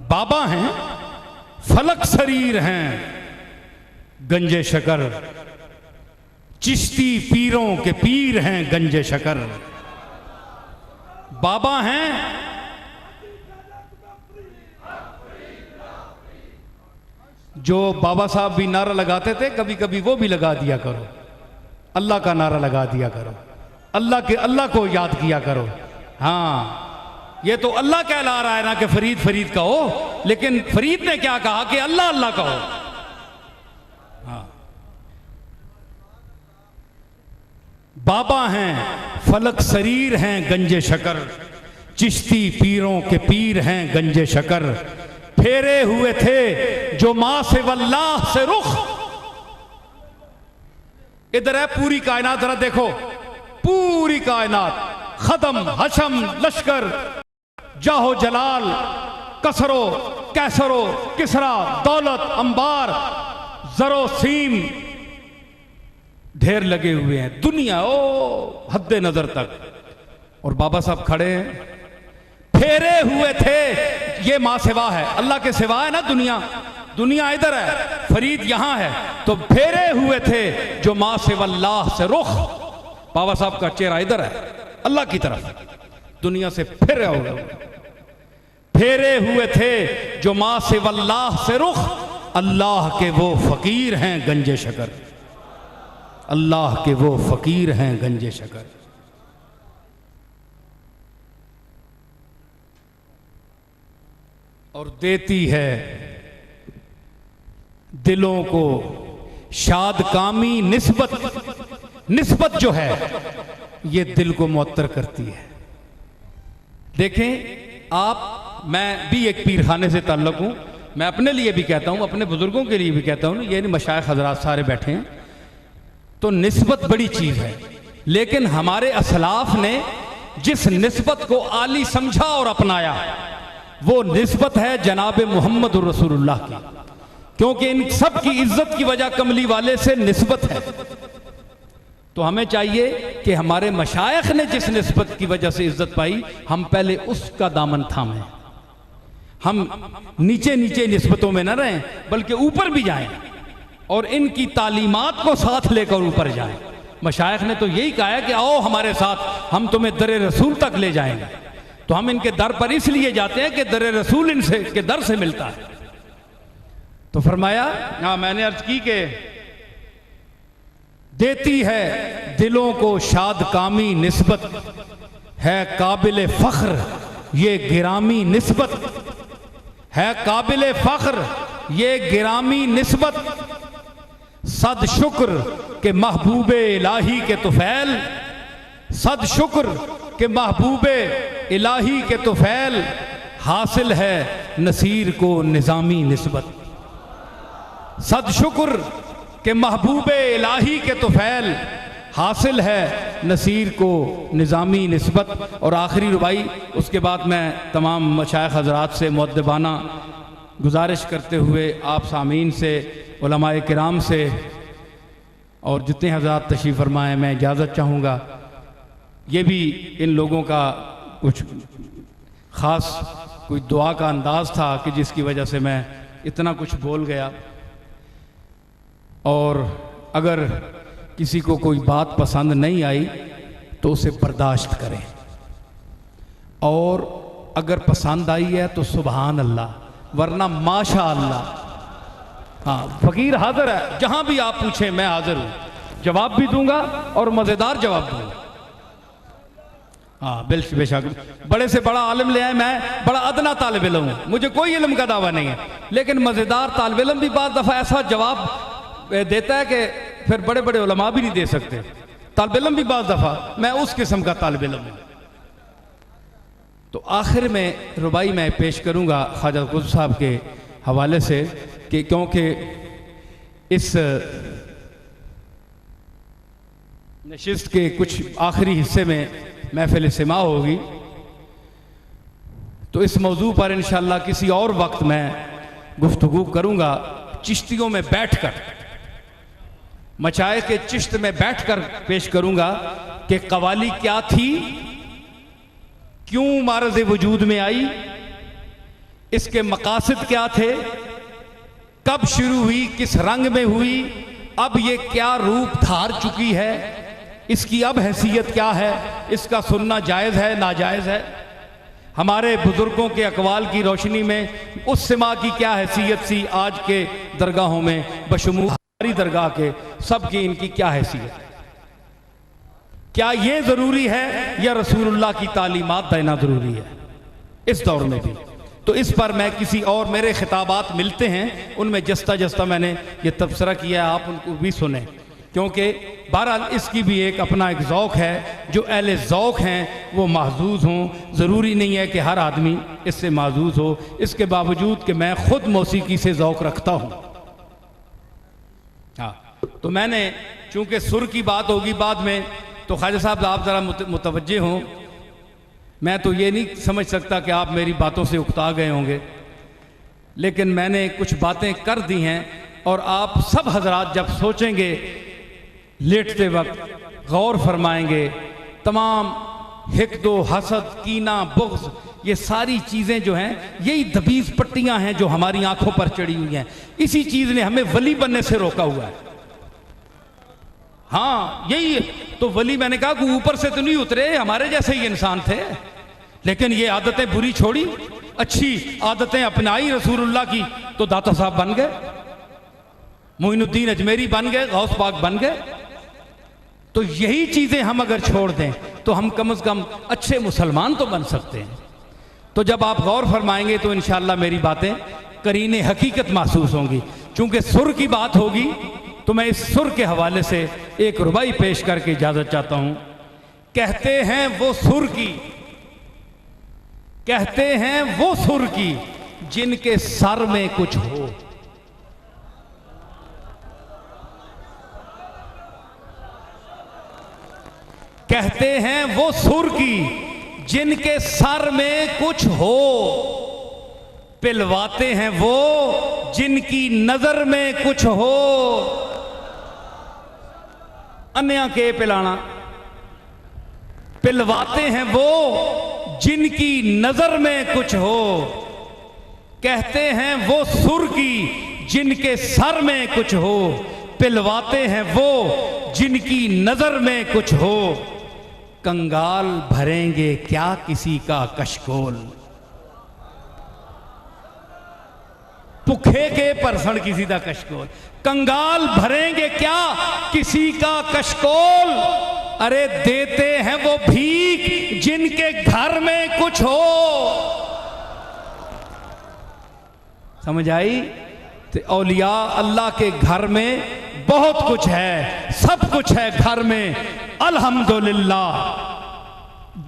बाबा हैं, फलक शरीर हैं, गंजे शकर। चिश्ती पीरों के पीर हैं, गंजे शकर। बाबा हैं, जो बाबा साहब भी नारा लगाते थे, कभी कभी वो भी लगा दिया करो। अल्लाह का नारा लगा दिया करो, अल्लाह को याद किया करो। हाँ, ये तो अल्लाह कहला रहा है ना कि फरीद फरीद कहो, लेकिन फरीद ने क्या कहा कि अल्लाह अल्लाह कहो। हाँ, बाबा हैं, फलक शरीर हैं, गंजे शकर। चिश्ती पीरों के पीर हैं, गंजे शकर। फेरे हुए थे जो मां से वल्लाह से रुख। इधर है पूरी कायनात, जरा देखो पूरी कायनात, खदम, हशम, लश्कर, जाहो जलाल, कसरो, कैसरो, किसरा, दौलत, अंबार, जरो सीम, ढेर लगे हुए हैं। दुनिया ओ हद्दे नजर तक, और बाबा साहब खड़े हैं। फेरे हुए थे, ये मां सिवा है, अल्लाह के सिवा है ना दुनिया, दुनिया इधर है, फरीद यहां है। तो फेरे हुए थे जो मां से वल्लाह से रुख। बाबा साहब का चेहरा इधर है, अल्लाह की तरफ, दुनिया से फिर होगा। फेरे हुए थे जो मां से वल्लाह से रुख। अल्लाह के वो फकीर हैं, गंजे शकर। अल्लाह के वो फकीर हैं, गंजे शकर। और देती है दिलों को शाद कामी निस्बत। निस्बत जो है ये दिल को मुअत्तर करती है। देखें आप मैं भी एक पीर खाने से ताल्लुक़ हूँ, मैं अपने लिए भी कहता हूँ, अपने बुज़ुर्गों के लिए भी कहता हूँ, ये नहीं मशाइख हज़रात सारे बैठे हैं, तो निस्बत बड़ी चीज़ है। लेकिन हमारे असलाफ ने जिस निस्बत को आली समझा और अपनाया वो निस्बत है जनाब मोहम्मद रसूलुल्लाह की, क्योंकि इन सब की इज्जत की वजह कमली वाले से निस्बत है। तो हमें चाहिए कि हमारे मशाइख ने जिस निस्बत की वजह से इज्जत पाई, हम पहले उसका दामन थामें। हम नीचे नीचे निस्बतों में न रहें, बल्कि ऊपर भी जाएं और इनकी तालीमात को साथ लेकर ऊपर जाएं। मशाइख ने तो यही कहा है कि आओ हमारे साथ, हम तुम्हें दर रसूल तक ले जाएंगे। तो हम इनके दर पर इसलिए जाते हैं कि दर रसूल इनसे के दर से मिलता है। तो फरमाया, हाँ मैंने अर्ज की कि देती है दिलों को शाद कामी निस्बत, है काबिल फख्र ये गिरामी निस्बत, है काबिल फख्र ये गिरामी निस्बत, सद शुक्र के महबूबे इलाही के तुफैल, सद शुक्र के महबूबे इलाही के तुफैल, हासिल है नसीर को निज़ामी निस्बत। सद शुक्र के महबूबे इलाही के तुफैल, हासिल है नसीर को निज़ामी निस्बत। और आखिरी रुबाई, उसके बाद मैं तमाम मशाइख हज़रात से मुअद्दिबाना गुजारिश करते हुए आप सामीन से, उलमाए किराम से और जितने हज़रात तशरीफ़ फरमाएँ, मैं इजाज़त चाहूँगा। ये भी इन लोगों का कुछ ख़ास कोई दुआ का अंदाज़ था कि जिसकी वजह से मैं इतना कुछ बोल गया। और अगर किसी को कोई बात पसंद नहीं आई तो उसे बर्दाश्त करें, और अगर पसंद आई है तो सुभान अल्लाह, वरना माशा अल्लाह। हाँ, फ़कीर हाज़िर है, जहाँ भी आप पूछें मैं हाज़िर हूँ, जवाब भी दूंगा और मज़ेदार जवाब दूंगा। हाँ बेशक, बड़े से बड़ा आलिम ले आए, मैं बड़ा अदना तालिब इल्म हूँ, मुझे कोई इल्म का दावा नहीं है, लेकिन मज़ेदार तालिब इल्म भी बाज़ दफ़ा ऐसा जवाब देता है कि फिर बड़े बड़े उलमा भी नहीं दे सकते। तालिब इल्म भी बाज़ दफ़ा, मैं उस किस्म का तालिब इल्म हूँ। तो आखिर में रुबाई मैं पेश करूँगा ख्वाजा कुतुब साहब के हवाले से, कि क्योंकि इस नशिस्त के कुछ आखिरी हिस्से में महफिल सिमा होगी, तो इस मौजू पर इंशाअल्लाह किसी और वक्त मैं गुफ्तगू करूँगा, चिश्तियों में बैठकर, मचाए के चिश्त में बैठकर पेश करूँगा कि कवाली क्या थी, क्यों मारज़ वजूद में आई, इसके मकासद क्या थे, कब शुरू हुई, किस रंग में हुई, अब ये क्या रूप धार चुकी है, इसकी अब हैसियत क्या है, इसका सुनना जायज़ है नाजायज़ है, हमारे बुजुर्गों के अकवाल की रोशनी में उस सिमा की क्या हैसियत सी, आज के दरगाहों में बशमूल हमारी दरगाह के सब की इनकी क्या हैसियत, क्या ये ज़रूरी है या रसूलुल्लाह की तालीमात देना ज़रूरी है इस दौर में भी। तो इस पर मैं किसी और, मेरे खिताबात मिलते हैं उनमें जस्ता जस्ता मैंने ये तबसरा किया है, आप उनको भी सुने, क्योंकि बहरहाल इसकी भी एक अपना एक ज़ौक़ है, जो अहले ज़ौक़ हैं वो महजूज़ हों, ज़रूरी नहीं है कि हर आदमी इससे महजूज़ हो, इसके बावजूद कि मैं ख़ुद मौसीकी से ज़ौक़ रखता हूँ। हाँ, तो मैंने चूँकि सुर की बात होगी बाद में, तो ख्वाजा साहब आप ज़रा मुतवज्जे हों, मैं तो ये नहीं समझ सकता कि आप मेरी बातों से उकता गए होंगे, लेकिन मैंने कुछ बातें कर दी हैं, और आप सब हजरात जब सोचेंगे, लेटते वक्त गौर फरमाएंगे, तमाम हिक़्दो हसद कीना बुग़्ज़ ये सारी चीज़ें जो हैं, यही दबीज़ पट्टियां हैं जो हमारी आंखों पर चढ़ी हुई हैं, इसी चीज़ ने हमें वली बनने से रोका हुआ है। हाँ यही तो वली, मैंने कहा कि ऊपर से तो नहीं उतरे, हमारे जैसे ही इंसान थे, लेकिन ये आदतें बुरी छोड़ी, अच्छी आदतें अपनाई रसूलुल्लाह की, तो दाता साहब बन गए, मोइनुद्दीन अजमेरी बन गए, गौस पाक बन गए। तो यही चीज़ें हम अगर छोड़ दें तो हम कम से कम अच्छे मुसलमान तो बन सकते हैं। तो जब आप गौर फरमाएंगे तो इंशाअल्लाह मेरी बातें करीने हकीकत महसूस होंगी। चूँकि सुर की बात होगी तो मैं इस सुर के हवाले से एक रुबाई पेश करके इजाज़त चाहता हूँ। कहते हैं वो सुर की कहते हैं वो सुर की जिनके सर में कुछ हो। कहते हैं वो सुर की जिनके सर में कुछ हो। पिलवाते हैं वो जिनकी नजर में कुछ हो। अन्या के पिलाना। पिलवाते हैं वो जिनकी नजर में कुछ हो। कहते हैं वो सुर की जिनके सर में कुछ हो। पिलवाते हैं वो जिनकी नजर में कुछ हो। कंगाल भरेंगे क्या किसी का कशकोल। भुखे के परसण किसी का कशकोल। कंगाल भरेंगे क्या किसी का कशकोल। अरे देते हैं वो भीख जिनके घर में कुछ हो। समझ आई? तो औलिया अल्लाह के घर में बहुत कुछ है, सब कुछ है घर में। अल्हम्दुलिल्लाह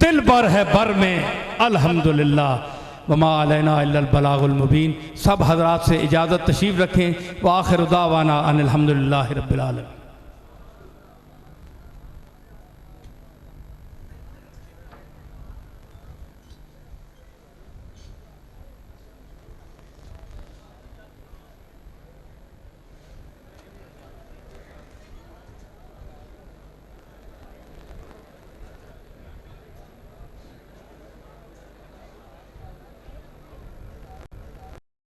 दिल बर है बर में अल्हम्दुलिल्लाह। वमा अलैना इल्लल बलागुल मुबीन। सब हजरात से इजाज़त, तशरीफ़ रखें। व आखिर दावाना अनिल हम्दुलिल्लाहि रब्बिल आलमीन।